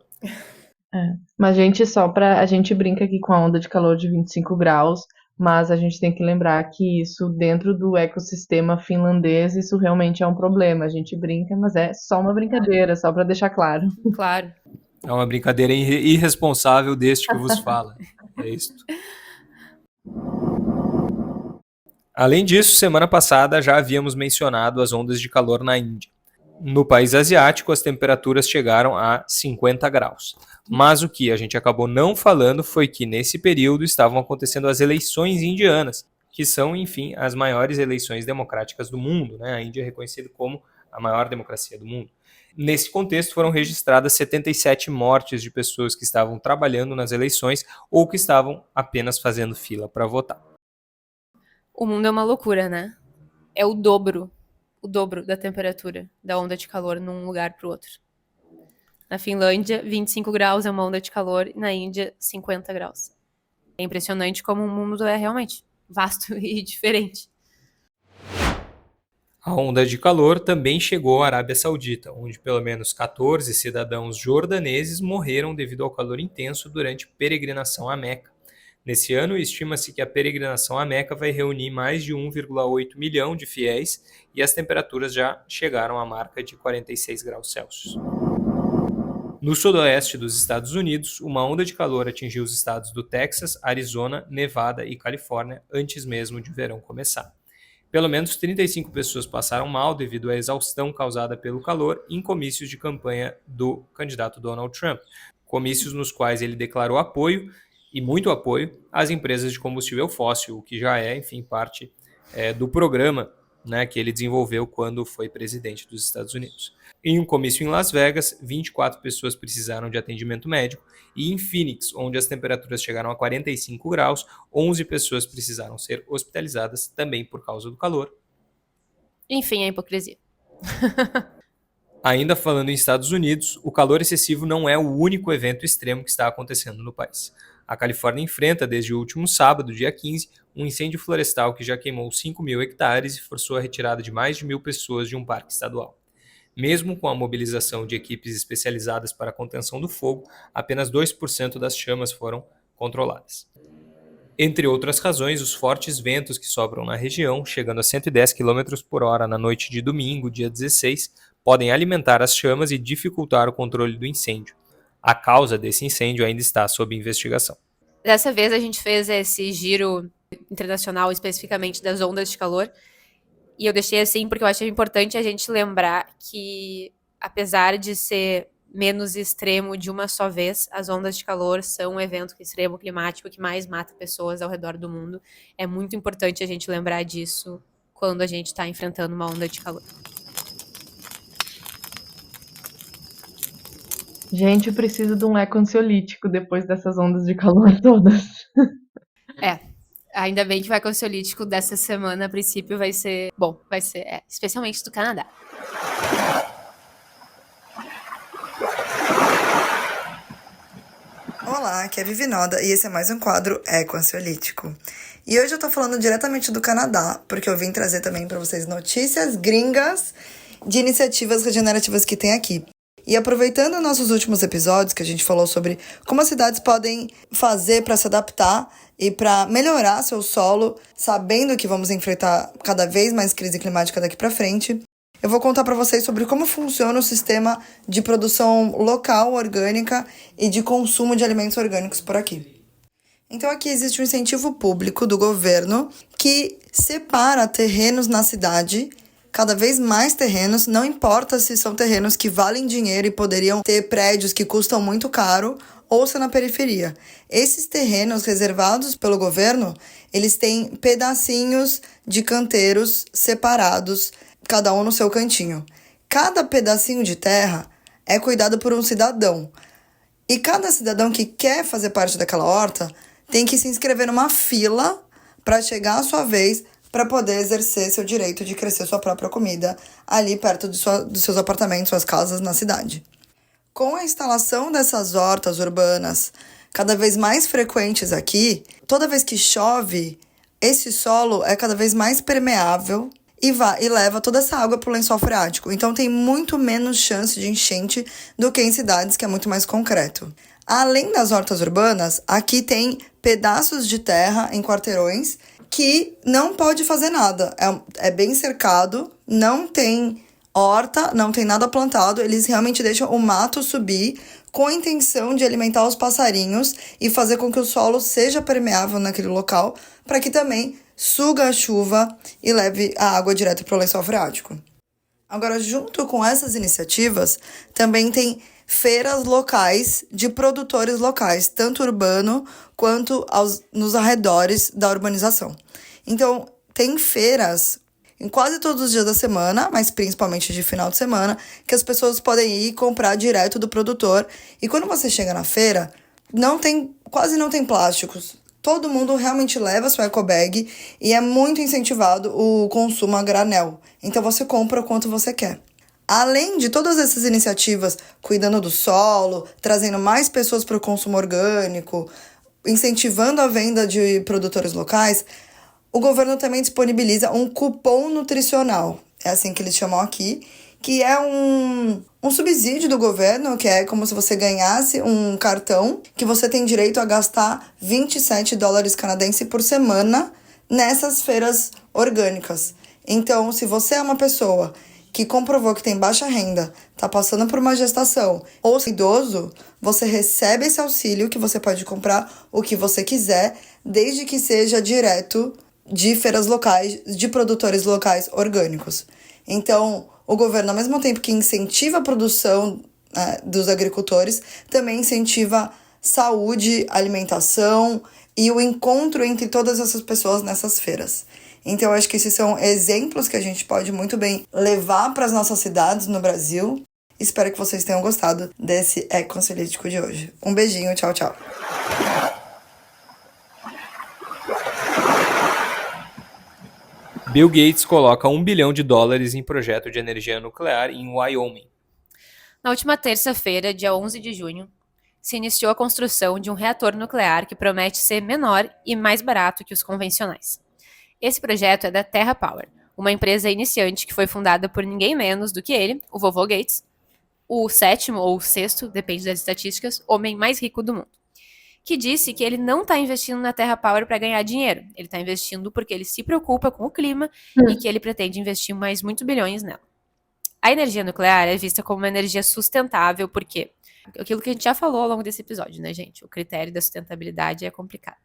C: Mas, gente, a gente brinca aqui com a onda de calor de 25 graus, mas a gente tem que lembrar que isso, dentro do ecossistema finlandês, isso realmente é um problema. A gente brinca, mas é só uma brincadeira, só para deixar claro.
A: Claro.
B: É uma brincadeira irresponsável deste que vos fala. É isso. Além disso, semana passada já havíamos mencionado as ondas de calor na Índia. No país asiático, as temperaturas chegaram a 50 graus. Mas o que a gente acabou não falando foi que nesse período estavam acontecendo as eleições indianas, que são, enfim, as maiores eleições democráticas do mundo, né? A Índia é reconhecida como a maior democracia do mundo. Nesse contexto, foram registradas 77 mortes de pessoas que estavam trabalhando nas eleições ou que estavam apenas fazendo fila para votar.
A: O mundo é uma loucura, né? É o dobro da temperatura da onda de calor num lugar para o outro. Na Finlândia, 25 graus é uma onda de calor, e na Índia, 50 graus. É impressionante como o mundo é realmente vasto e diferente.
B: A onda de calor também chegou à Arábia Saudita, onde pelo menos 14 cidadãos jordaneses morreram devido ao calor intenso durante peregrinação à Meca. Nesse ano, estima-se que a peregrinação à Meca vai reunir mais de 1,8 milhão de fiéis e as temperaturas já chegaram à marca de 46 graus Celsius. No sudoeste dos Estados Unidos, uma onda de calor atingiu os estados do Texas, Arizona, Nevada e Califórnia antes mesmo de o verão começar. Pelo menos 35 pessoas passaram mal devido à exaustão causada pelo calor em comícios de campanha do candidato Donald Trump, comícios nos quais ele declarou apoio e muito apoio às empresas de combustível fóssil, o que já é, enfim, parte do programa, né, que ele desenvolveu quando foi presidente dos Estados Unidos. Em um comício em Las Vegas, 24 pessoas precisaram de atendimento médico e em Phoenix, onde as temperaturas chegaram a 45 graus, 11 pessoas precisaram ser hospitalizadas também por causa do calor.
A: Enfim, a hipocrisia.
B: Ainda falando em Estados Unidos, o calor excessivo não é o único evento extremo que está acontecendo no país. A Califórnia enfrenta, desde o último sábado, dia 15, um incêndio florestal que já queimou 5.000 hectares e forçou a retirada de mais de 1.000 pessoas de um parque estadual. Mesmo com a mobilização de equipes especializadas para a contenção do fogo, apenas 2% das chamas foram controladas. Entre outras razões, os fortes ventos que sobram na região, chegando a 110 km por hora na noite de domingo, dia 16, podem alimentar as chamas e dificultar o controle do incêndio. A causa desse incêndio ainda está sob investigação.
A: Dessa vez a gente fez esse giro internacional especificamente das ondas de calor. E eu deixei assim porque eu acho importante a gente lembrar que, apesar de ser menos extremo de uma só vez. As ondas de calor são um evento extremo climático que mais mata pessoas ao redor do mundo. É muito importante a gente lembrar disso quando a gente está enfrentando uma onda de calor.
C: Gente, eu preciso de um eco ansiolítico depois dessas ondas de calor todas.
A: Ainda bem que o eco ansiolítico dessa semana, a princípio, vai ser... Bom, vai ser... especialmente do Canadá.
D: Olá, aqui é a Vivi Noda e esse é mais um quadro Eco Ansiolítico. E hoje eu tô falando diretamente do Canadá, porque eu vim trazer também para vocês notícias gringas de iniciativas regenerativas que tem aqui. E aproveitando nossos últimos episódios, que a gente falou sobre como as cidades podem fazer para se adaptar e para melhorar seu solo, sabendo que vamos enfrentar cada vez mais crise climática daqui para frente, eu vou contar para vocês sobre como funciona o sistema de produção local orgânica e de consumo de alimentos orgânicos por aqui. Então aqui existe um incentivo público do governo que separa terrenos na cidade, cada vez mais terrenos, não importa se são terrenos que valem dinheiro e poderiam ter prédios que custam muito caro, ou se é na periferia. Esses terrenos reservados pelo governo, eles têm pedacinhos de canteiros separados, cada um no seu cantinho. Cada pedacinho de terra é cuidado por um cidadão. E cada cidadão que quer fazer parte daquela horta tem que se inscrever numa fila para chegar a sua vez para poder exercer seu direito de crescer sua própria comida ali perto dos seus apartamentos, suas casas na cidade. Com a instalação dessas hortas urbanas cada vez mais frequentes aqui, toda vez que chove, esse solo é cada vez mais permeável e leva toda essa água para o lençol freático. Então tem muito menos chance de enchente do que em cidades, que é muito mais concreto. Além das hortas urbanas, aqui tem pedaços de terra em quarteirões que não pode fazer nada. É bem cercado, não tem horta, não tem nada plantado. Eles realmente deixam o mato subir com a intenção de alimentar os passarinhos e fazer com que o solo seja permeável naquele local, para que também suga a chuva e leve a água direto para o lençol freático. Agora, junto com essas iniciativas, também tem feiras locais de produtores locais, tanto urbano quanto nos arredores da urbanização. Então, tem feiras em quase todos os dias da semana, mas principalmente de final de semana, que as pessoas podem ir comprar direto do produtor. E quando você chega na feira, quase não tem plásticos. Todo mundo realmente leva sua ecobag e é muito incentivado o consumo a granel. Então você compra o quanto você quer. Além de todas essas iniciativas, cuidando do solo, trazendo mais pessoas para o consumo orgânico, incentivando a venda de produtores locais, o governo também disponibiliza um cupom nutricional, é assim que eles chamam aqui, que é um subsídio do governo, que é como se você ganhasse um cartão que você tem direito a gastar $27 canadenses por semana nessas feiras orgânicas. Então, se você é uma pessoa que comprovou que tem baixa renda, está passando por uma gestação ou é idoso, você recebe esse auxílio que você pode comprar o que você quiser, desde que seja direto de feiras locais, de produtores locais orgânicos. Então, o governo, ao mesmo tempo que incentiva a produção dos agricultores, também incentiva saúde, alimentação e o encontro entre todas essas pessoas nessas feiras. Então, eu acho que esses são exemplos que a gente pode muito bem levar para as nossas cidades no Brasil. Espero que vocês tenham gostado desse Eco Ansiolítico de hoje. Um beijinho, tchau, tchau.
B: Bill Gates coloca $1 bilhão em projeto de energia nuclear em Wyoming.
A: Na última terça-feira, dia 11 de junho, se iniciou a construção de um reator nuclear que promete ser menor e mais barato que os convencionais. Esse projeto é da TerraPower, uma empresa iniciante que foi fundada por ninguém menos do que ele, o vovô Gates, o sétimo ou sexto, depende das estatísticas, homem mais rico do mundo, que disse que ele não está investindo na TerraPower para ganhar dinheiro. Ele está investindo porque ele se preocupa com o clima e que ele pretende investir mais muitos bilhões nela. A energia nuclear é vista como uma energia sustentável porque aquilo que a gente já falou ao longo desse episódio, né, gente? O critério da sustentabilidade é complicado.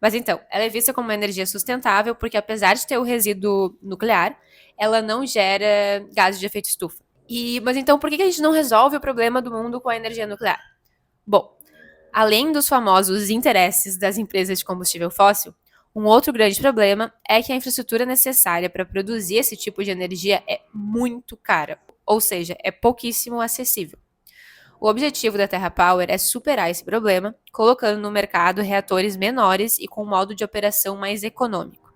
A: Mas então, ela é vista como uma energia sustentável porque, apesar de ter o resíduo nuclear, ela não gera gases de efeito estufa. Mas então, por que a gente não resolve o problema do mundo com a energia nuclear? Bom, além dos famosos interesses das empresas de combustível fóssil, um outro grande problema é que a infraestrutura necessária para produzir esse tipo de energia é muito cara, ou seja, é pouquíssimo acessível. O objetivo da Terra Power é superar esse problema, colocando no mercado reatores menores e com um modo de operação mais econômico.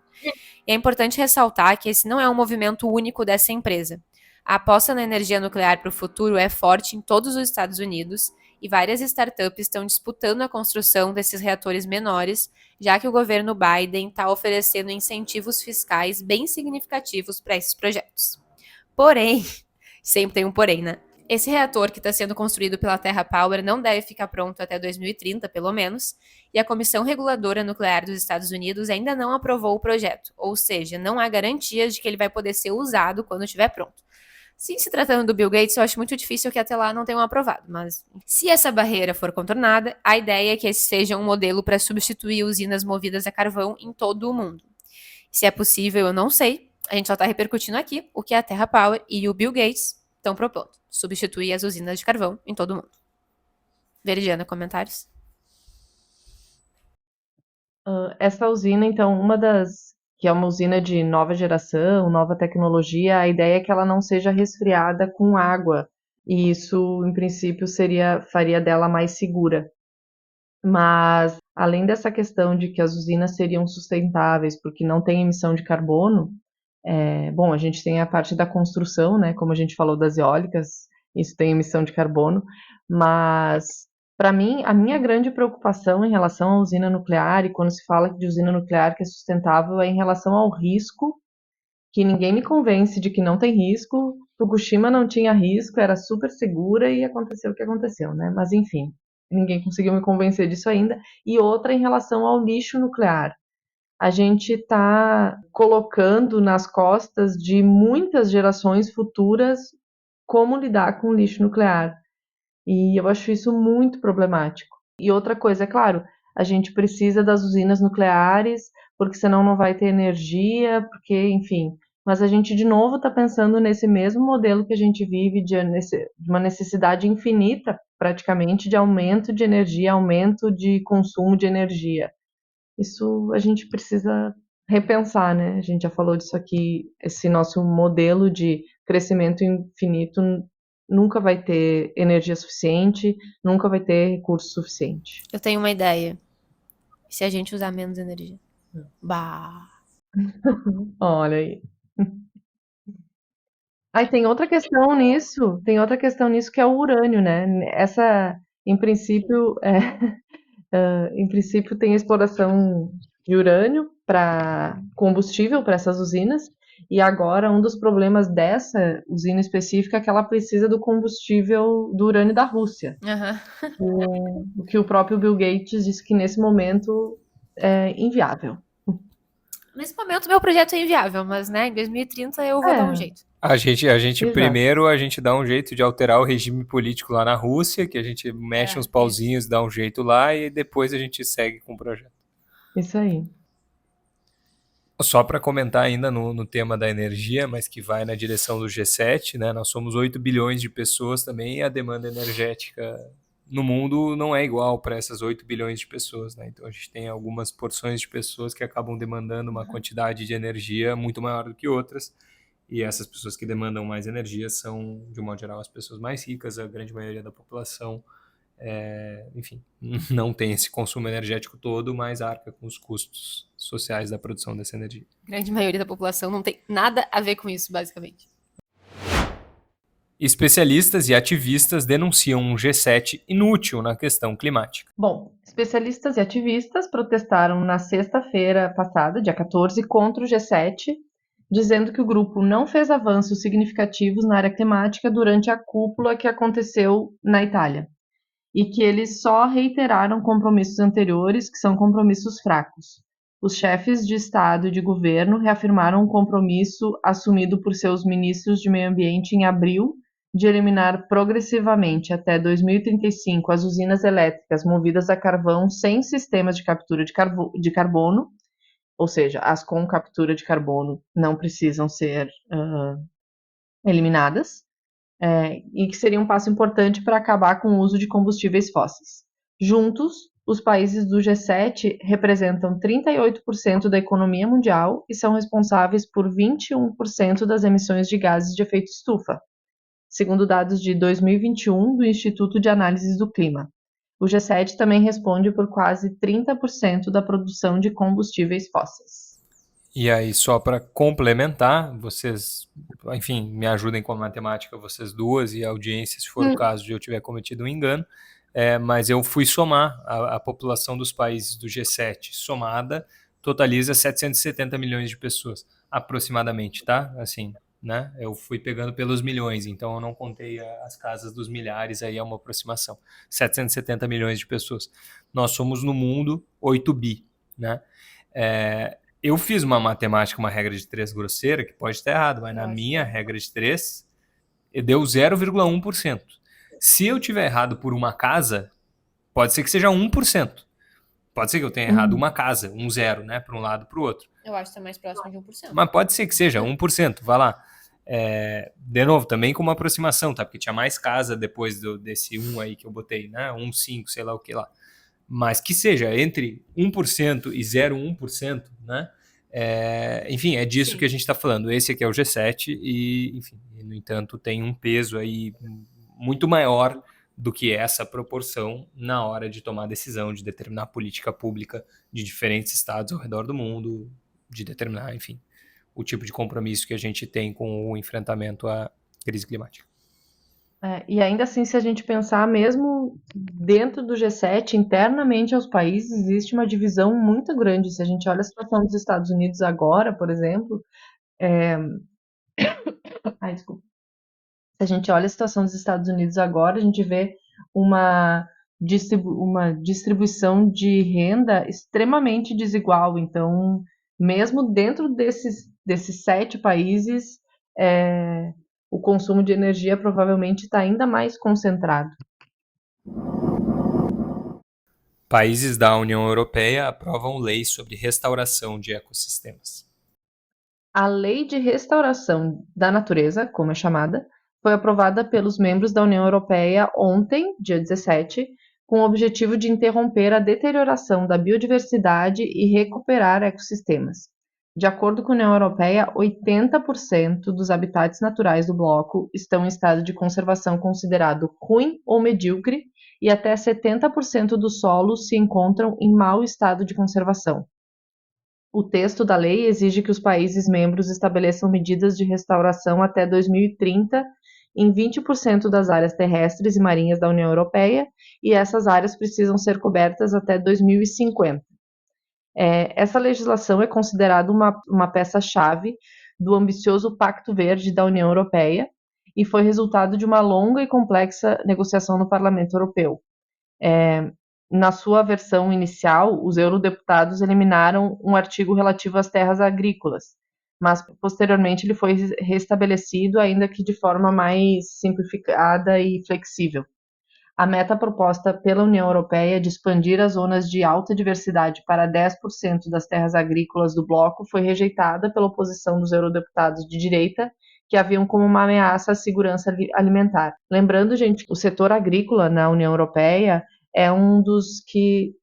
A: E é importante ressaltar que esse não é um movimento único dessa empresa. A aposta na energia nuclear para o futuro é forte em todos os Estados Unidos e várias startups estão disputando a construção desses reatores menores, já que o governo Biden está oferecendo incentivos fiscais bem significativos para esses projetos. Porém, sempre tem um porém, né? Esse reator que está sendo construído pela Terra Power não deve ficar pronto até 2030, pelo menos, e a Comissão Reguladora Nuclear dos Estados Unidos ainda não aprovou o projeto, ou seja, não há garantias de que ele vai poder ser usado quando estiver pronto. Se tratando do Bill Gates, eu acho muito difícil que até lá não tenham aprovado, mas se essa barreira for contornada, a ideia é que esse seja um modelo para substituir usinas movidas a carvão em todo o mundo. Se é possível, eu não sei. A gente só está repercutindo aqui o que a Terra Power e o Bill Gates estão propondo. Substituir as usinas de carvão em todo o mundo. Veridiana, comentários?
C: Essa usina, então, que é uma usina de nova geração, nova tecnologia, a ideia é que ela não seja resfriada com água, e isso, em princípio, faria dela mais segura. Mas, além dessa questão de que as usinas seriam sustentáveis porque não tem emissão de carbono, bom, a gente tem a parte da construção, né? Como a gente falou das eólicas, isso tem emissão de carbono, mas para mim, a minha grande preocupação em relação à usina nuclear, e quando se fala de usina nuclear que é sustentável, é em relação ao risco, que ninguém me convence de que não tem risco. Fukushima não tinha risco, era super segura e aconteceu o que aconteceu, né? Mas enfim, ninguém conseguiu me convencer disso ainda. E outra em relação ao lixo nuclear. A gente está colocando nas costas de muitas gerações futuras como lidar com o lixo nuclear. E eu acho isso muito problemático. E outra coisa, é claro, a gente precisa das usinas nucleares, porque senão não vai ter energia, porque, enfim. Mas a gente, de novo, está pensando nesse mesmo modelo que a gente vive, de uma necessidade infinita, praticamente, de aumento de energia, aumento de consumo de energia. Isso a gente precisa repensar, né? A gente já falou disso aqui, esse nosso modelo de crescimento infinito nunca vai ter energia suficiente, nunca vai ter recurso suficiente.
A: Eu tenho uma ideia. E se a gente usar menos energia? Bah.
C: Olha aí. Aí tem outra questão nisso que é o urânio, né? Em princípio, em princípio tem a exploração de urânio para combustível para essas usinas, e agora um dos problemas dessa usina específica é que ela precisa do combustível do urânio da Rússia. O que o próprio Bill Gates disse que nesse momento é inviável.
A: Nesse momento, meu projeto é inviável, mas né, em 2030 eu vou dar um jeito.
B: A gente
C: Exato.
B: primeiro, a gente dá um jeito de alterar o regime político lá na Rússia, que a gente mexe uns pauzinhos, dá um jeito lá, e depois a gente segue com o projeto.
C: Isso aí.
B: Só para comentar ainda no tema da energia, mas que vai na direção do G7, né? Nós somos 8 bilhões de pessoas também, e a demanda energética no mundo não é igual para essas 8 bilhões de pessoas, né? Então a gente tem algumas porções de pessoas que acabam demandando uma quantidade de energia muito maior do que outras, e essas pessoas que demandam mais energia são, de um modo geral, as pessoas mais ricas, a grande maioria da população, enfim, não tem esse consumo energético todo, mas arca com os custos sociais da produção dessa energia.
A: A grande maioria da população não tem nada a ver com isso, basicamente.
B: Especialistas e ativistas denunciam um G7 inútil na questão climática.
C: Bom, especialistas e ativistas protestaram na sexta-feira passada, dia 14, contra o G7, dizendo que o grupo não fez avanços significativos na área climática durante a cúpula que aconteceu na Itália, e que eles só reiteraram compromissos anteriores, que são compromissos fracos. Os chefes de Estado e de governo reafirmaram um compromisso assumido por seus ministros de meio ambiente em abril, de eliminar progressivamente até 2035 as usinas elétricas movidas a carvão sem sistemas de captura de carbono, ou seja, as com captura de carbono não precisam ser eliminadas, e que seria um passo importante para acabar com o uso de combustíveis fósseis. Juntos, os países do G7 representam 38% da economia mundial e são responsáveis por 21% das emissões de gases de efeito estufa, segundo dados de 2021 do Instituto de Análises do Clima. O G7 também responde por quase 30% da produção de combustíveis fósseis.
B: E aí, só para complementar, vocês, enfim, me ajudem com a matemática, vocês duas, e a audiência, se for o caso de eu tiver cometido um engano, mas eu fui somar a população dos países do G7 somada, totaliza 770 milhões de pessoas, aproximadamente, tá? Assim, né? Eu fui pegando pelos milhões, então eu não contei as casas dos milhares, aí é uma aproximação. 770 milhões de pessoas. Nós somos no mundo 8 bi, né? Eu fiz uma matemática, uma regra de 3 grosseira, que pode estar errado, mas na minha regra de 3, deu 0,1%. Se eu tiver errado por uma casa, pode ser que seja 1%. Pode ser que eu tenha errado uma casa, 0, né, para um lado para o outro.
A: Eu acho que está mais próximo de 1%.
B: Mas pode ser que seja 1%, vai lá. De novo, também com uma aproximação, tá? Porque tinha mais casa depois desse 1 aí que eu botei, né? 1,5, sei lá o que lá. Mas que seja entre 1% e 0,1%, né? Enfim, é disso que a gente está falando. Esse aqui é o G7 e, enfim, no entanto, tem um peso aí muito maior do que essa proporção na hora de tomar decisão, de determinar a política pública de diferentes estados ao redor do mundo, de determinar, enfim, o tipo de compromisso que a gente tem com o enfrentamento à crise climática.
C: E ainda assim, se a gente pensar mesmo dentro do G7, internamente aos países, existe uma divisão muito grande. Se a gente olha a situação dos Estados Unidos agora, por exemplo, desculpa. Se a gente olha a situação dos Estados Unidos agora, a gente vê uma distribuição de renda extremamente desigual. Então, mesmo dentro desses 7 países, o consumo de energia provavelmente está ainda mais concentrado.
B: Países da União Europeia aprovam leis sobre restauração de ecossistemas.
C: A Lei de Restauração da Natureza, como é chamada, foi aprovada pelos membros da União Europeia ontem, dia 17, com o objetivo de interromper a deterioração da biodiversidade e recuperar ecossistemas. De acordo com a União Europeia, 80% dos habitats naturais do bloco estão em estado de conservação considerado ruim ou medíocre e até 70% dos solos se encontram em mau estado de conservação. O texto da lei exige que os países membros estabeleçam medidas de restauração até 2030 em 20% das áreas terrestres e marinhas da União Europeia, e essas áreas precisam ser cobertas até 2050. Essa legislação é considerada uma peça-chave do ambicioso Pacto Verde da União Europeia e foi resultado de uma longa e complexa negociação no Parlamento Europeu. Na sua versão inicial, os eurodeputados eliminaram um artigo relativo às terras agrícolas, mas posteriormente ele foi restabelecido, ainda que de forma mais simplificada e flexível. A meta proposta pela União Europeia de expandir as zonas de alta diversidade para 10% das terras agrícolas do bloco foi rejeitada pela oposição dos eurodeputados de direita, que a viam como uma ameaça à segurança alimentar. Lembrando, gente, o setor agrícola na União Europeia é um dos que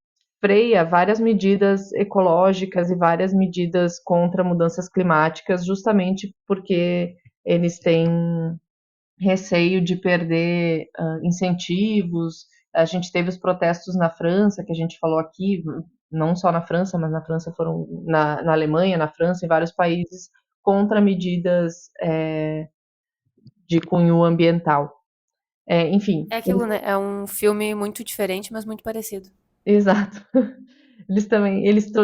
C: freia várias medidas ecológicas e várias medidas contra mudanças climáticas, justamente porque eles têm receio de perder incentivos. A gente teve os protestos na França, que a gente falou aqui, não só na França, mas na França foram na Alemanha, na França, em vários países, contra medidas de cunho ambiental. Enfim.
A: É aquilo, né? É um filme muito diferente, mas muito parecido.
C: Exato.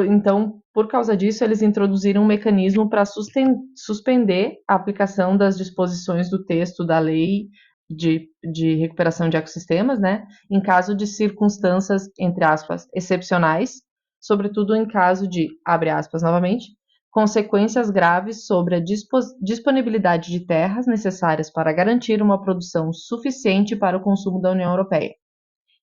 C: Então, por causa disso, eles introduziram um mecanismo para suspender a aplicação das disposições do texto da lei de recuperação de ecossistemas, né, em caso de circunstâncias, entre aspas, excepcionais, sobretudo em caso de, abre aspas novamente, consequências graves sobre a disponibilidade de terras necessárias para garantir uma produção suficiente para o consumo da União Europeia.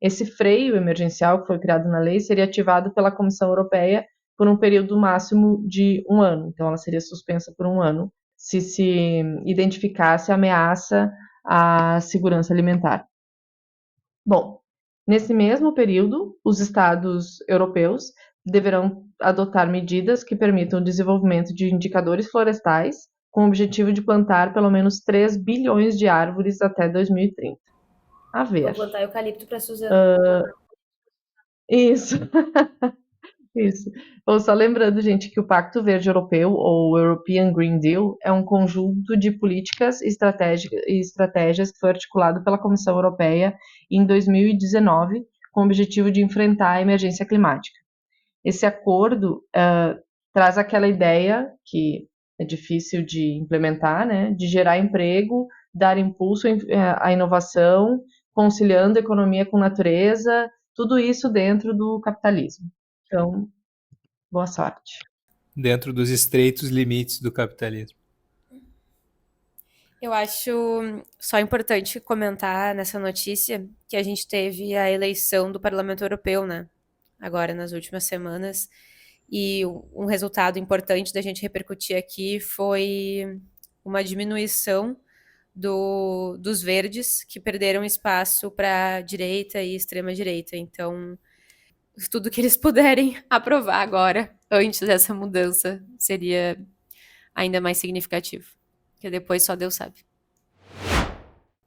C: Esse freio emergencial que foi criado na lei seria ativado pela Comissão Europeia por um período máximo de 1 ano. Então, ela seria suspensa por 1 ano se identificasse ameaça à segurança alimentar. Bom, nesse mesmo período, os estados europeus deverão adotar medidas que permitam o desenvolvimento de indicadores florestais com o objetivo de plantar pelo menos 3 bilhões de árvores até 2030. A
A: Vou
C: ver.
A: plantar eucalipto pra Suzana.
C: Isso. Isso. Ou só lembrando, gente, que o Pacto Verde Europeu, ou European Green Deal, é um conjunto de políticas e estratégias que foi articulado pela Comissão Europeia em 2019, com o objetivo de enfrentar a emergência climática. Esse acordo traz aquela ideia, que é difícil de implementar, né, de gerar emprego, dar impulso à inovação, conciliando economia com natureza, tudo isso dentro do capitalismo. Então, boa sorte.
B: Dentro dos estreitos limites do capitalismo.
A: Eu acho só importante comentar nessa notícia que a gente teve a eleição do Parlamento Europeu, né? Agora, nas últimas semanas. E um resultado importante da gente repercutir aqui foi uma diminuição dos verdes, que perderam espaço para direita e extrema-direita. Então, tudo que eles puderem aprovar agora, antes dessa mudança, seria ainda mais significativo. Porque depois só Deus sabe.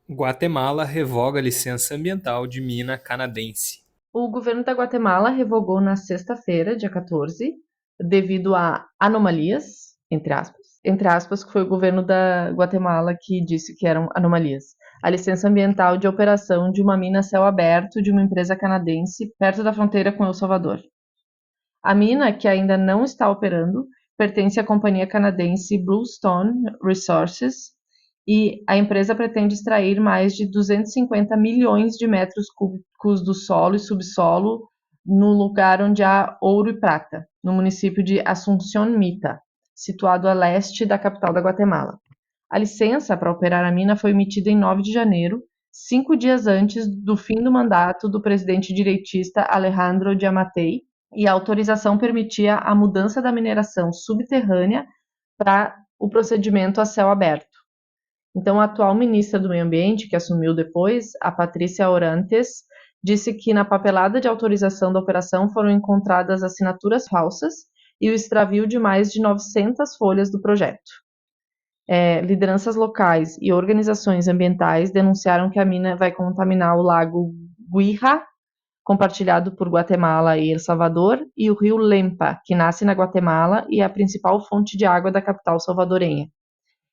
B: Guatemala revoga a licença ambiental de mina canadense.
C: O governo da Guatemala revogou na sexta-feira, dia 14, devido a anomalias, entre aspas, que foi o governo da Guatemala que disse que eram anomalias, a licença ambiental de operação de uma mina a céu aberto de uma empresa canadense perto da fronteira com El Salvador. A mina, que ainda não está operando, pertence à companhia canadense Bluestone Resources, e a empresa pretende extrair mais de 250 milhões de metros cúbicos do solo e subsolo no lugar onde há ouro e prata, no município de Asunción Mita, situado a leste da capital da Guatemala. A licença para operar a mina foi emitida em 9 de janeiro, 5 dias antes do fim do mandato do presidente direitista Alejandro Giammattei, e a autorização permitia a mudança da mineração subterrânea para o procedimento a céu aberto. Então, a atual ministra do Meio Ambiente, que assumiu depois, a Patrícia Orantes, disse que na papelada de autorização da operação foram encontradas assinaturas falsas e o extravio de mais de 900 folhas do projeto. Lideranças locais e organizações ambientais denunciaram que a mina vai contaminar o lago Guija, compartilhado por Guatemala e El Salvador, e o rio Lempa, que nasce na Guatemala e é a principal fonte de água da capital salvadorenha.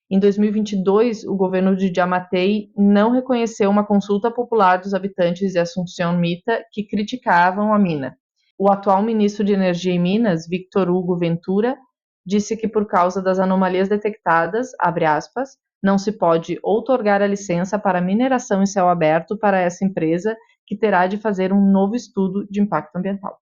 C: Em 2022, o governo de Giammattei não reconheceu uma consulta popular dos habitantes de Asunción Mita que criticavam a mina. O atual ministro de Energia e Minas, Victor Hugo Ventura, disse que por causa das anomalias detectadas, abre aspas, não se pode outorgar a licença para mineração em céu aberto para essa empresa, que terá de fazer um novo estudo de impacto ambiental.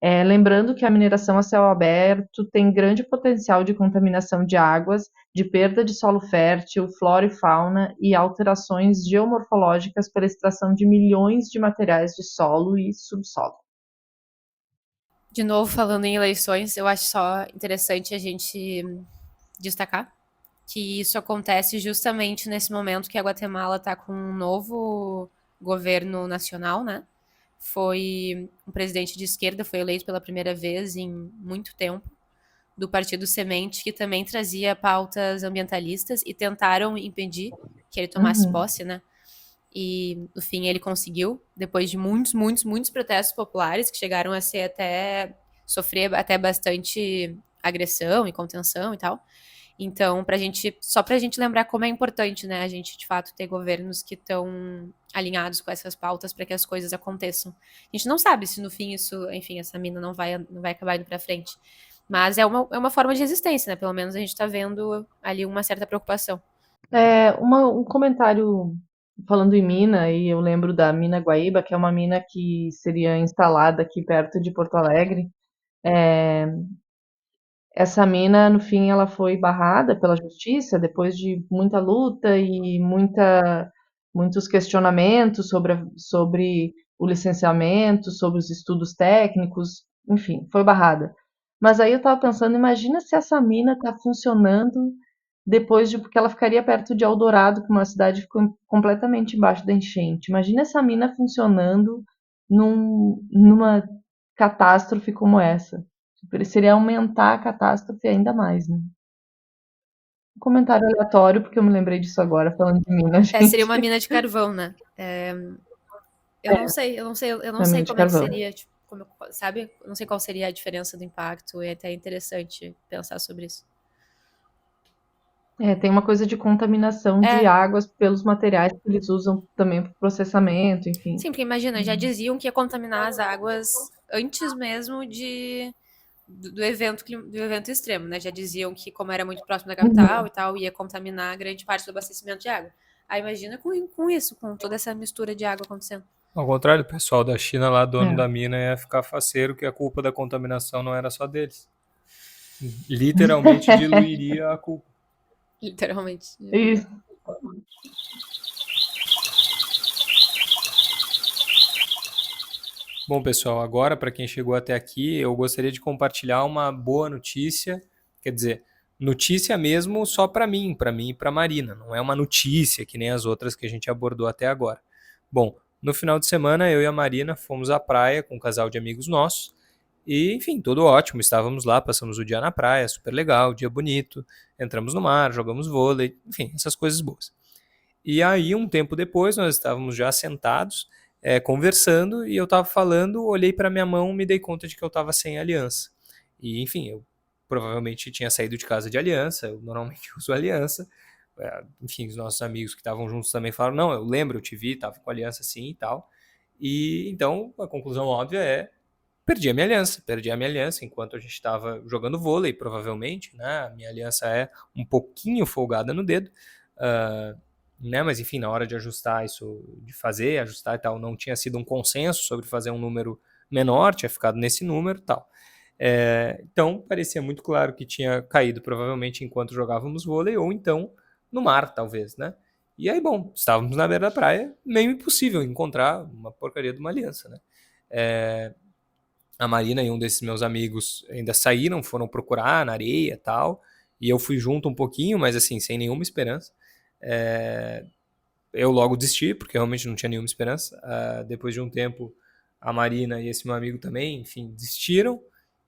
C: Lembrando que a mineração a céu aberto tem grande potencial de contaminação de águas, de perda de solo fértil, flora e fauna e alterações geomorfológicas pela extração de milhões de materiais de solo e subsolo.
A: De novo, falando em eleições, eu acho só interessante a gente destacar que isso acontece justamente nesse momento que a Guatemala está com um novo governo nacional, né? Foi um presidente de esquerda, foi eleito pela primeira vez em muito tempo, do Partido Semente, que também trazia pautas ambientalistas e tentaram impedir que ele tomasse posse, né? E, no fim, ele conseguiu, depois de muitos protestos populares, que chegaram a ser sofrer até bastante agressão e contenção e tal. Então, só pra gente lembrar como é importante, né, a gente, de fato, ter governos que estão alinhados com essas pautas para que as coisas aconteçam. A gente não sabe se, no fim, essa mina não vai acabar indo pra frente. Mas é uma forma de resistência, né? Pelo menos a gente tá vendo ali uma certa preocupação.
C: Um comentário falando em mina, e eu lembro da mina Guaíba, que é uma mina que seria instalada aqui perto de Porto Alegre. Essa mina, no fim, ela foi barrada pela justiça depois de muita luta e muitos questionamentos sobre o licenciamento, sobre os estudos técnicos, enfim, foi barrada. Mas aí eu estava pensando, imagina se essa mina está funcionando porque ela ficaria perto de Eldorado, que é uma cidade que ficou completamente embaixo da enchente. Imagina essa mina funcionando numa catástrofe como essa. Seria aumentar a catástrofe ainda mais, né? Um comentário aleatório, porque eu me lembrei disso agora, falando de mina,
A: Seria
C: gente.
A: uma mina de carvão, né? Eu não sei
C: Uma mina de
A: como é que
C: carvão.
A: seria, tipo, sabe? Eu não sei qual seria a diferença do impacto, é até interessante pensar sobre isso.
C: Tem uma coisa de contaminação de águas pelos materiais que eles usam também para o processamento, enfim.
A: Sim, porque imagina, já diziam que ia contaminar as águas antes mesmo do evento extremo, né? Já diziam que, como era muito próximo da capital e tal, ia contaminar grande parte do abastecimento de água. Aí imagina com isso, com toda essa mistura de água acontecendo.
B: Ao contrário, o pessoal da China lá, dono
C: É.
B: da mina, ia ficar faceiro que a culpa da contaminação não era só deles. Literalmente diluiria a culpa.
A: Literalmente.
C: Isso.
B: Bom, pessoal, agora para quem chegou até aqui, eu gostaria de compartilhar uma boa notícia, quer dizer, notícia mesmo só para mim e para Marina, não é uma notícia que nem as outras que a gente abordou até agora. Bom, no final de semana eu e a Marina fomos à praia com um casal de amigos nossos e, enfim, tudo ótimo, estávamos lá, passamos o dia na praia, super legal, dia bonito, entramos no mar, jogamos vôlei, enfim, essas coisas boas. E aí, um tempo depois, nós estávamos já sentados, conversando, e eu estava falando, olhei para minha mão, me dei conta de que eu estava sem aliança. E, enfim, eu provavelmente tinha saído de casa de aliança, eu normalmente uso aliança. Enfim, os nossos amigos que estavam juntos também falaram, não, eu lembro, eu te vi, estava com aliança sim e tal. E então, a conclusão óbvia é, perdi a minha aliança enquanto a gente estava jogando vôlei, provavelmente, né? A minha aliança é um pouquinho folgada no dedo, né? Mas enfim, na hora de ajustar isso, de fazer, ajustar e tal, não tinha sido um consenso sobre fazer um número menor, tinha ficado nesse número e tal. Então, parecia muito claro que tinha caído provavelmente enquanto jogávamos vôlei, ou então no mar, talvez, né? E aí, bom, estávamos na beira da praia, meio impossível encontrar uma porcaria de uma aliança, né? A Marina e um desses meus amigos ainda saíram, foram procurar na areia e tal, e eu fui junto um pouquinho, mas assim, sem nenhuma esperança. Eu logo desisti, porque realmente não tinha nenhuma esperança. Depois de um tempo, a Marina e esse meu amigo também, enfim, desistiram.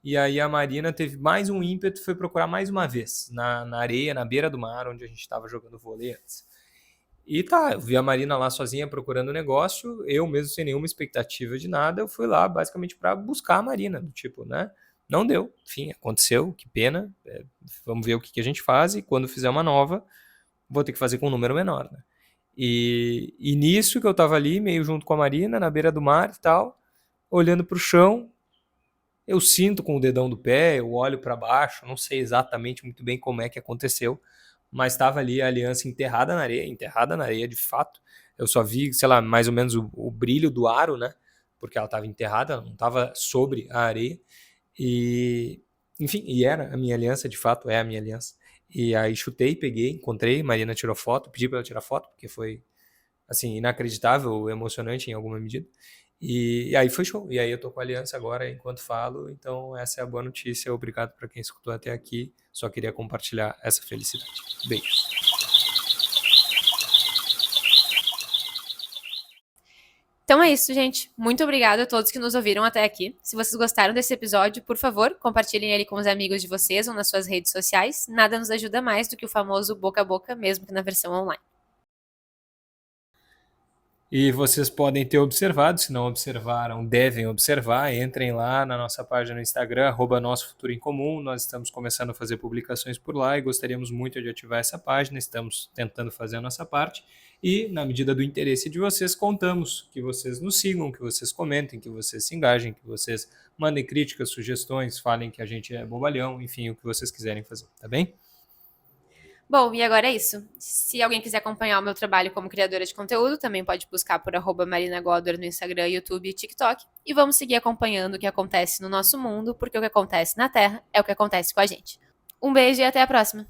B: E aí a Marina teve mais um ímpeto, foi procurar mais uma vez, na areia, na beira do mar, onde a gente estava jogando vôlei antes. E tá, eu vi a Marina lá sozinha procurando o negócio, eu mesmo sem nenhuma expectativa de nada, eu fui lá basicamente para buscar a Marina, do tipo, né? Não deu, enfim, aconteceu, que pena, vamos ver o que a gente faz e quando fizer uma nova, vou ter que fazer com um número menor, né? E nisso que eu tava ali, meio junto com a Marina, na beira do mar e tal, olhando pro chão, eu sinto com o dedão do pé, eu olho para baixo, não sei exatamente muito bem como é que aconteceu, mas estava ali a aliança enterrada na areia de fato. Eu só vi, sei lá, mais ou menos o brilho do aro, né? Porque ela estava enterrada, não estava sobre a areia. E, enfim, e era a minha aliança, de fato, é a minha aliança. E aí chutei, peguei, encontrei, Marina tirou foto, pedi para ela tirar foto, porque foi, assim, inacreditável, emocionante em alguma medida. E aí foi show. E aí eu tô com a aliança agora enquanto falo, então essa é a boa notícia. Obrigado para quem escutou até aqui. Só queria compartilhar essa felicidade. Beijos.
A: Então é isso, gente. Muito obrigada a todos que nos ouviram até aqui. Se vocês gostaram desse episódio, por favor, compartilhem ele com os amigos de vocês ou nas suas redes sociais. Nada nos ajuda mais do que o famoso boca a boca, mesmo que na versão online.
B: E vocês podem ter observado, se não observaram, devem observar, entrem lá na nossa página no Instagram, @Nosso Futuro em Comum, nós estamos começando a fazer publicações por lá e gostaríamos muito de ativar essa página, estamos tentando fazer a nossa parte e, na medida do interesse de vocês, contamos que vocês nos sigam, que vocês comentem, que vocês se engajem, que vocês mandem críticas, sugestões, falem que a gente é bobalhão, enfim, o que vocês quiserem fazer, tá bem?
A: Bom, e agora é isso. Se alguém quiser acompanhar o meu trabalho como criadora de conteúdo, também pode buscar por @MarinaGodor no Instagram, YouTube e TikTok. E vamos seguir acompanhando o que acontece no nosso mundo, porque o que acontece na Terra é o que acontece com a gente. Um beijo e até a próxima!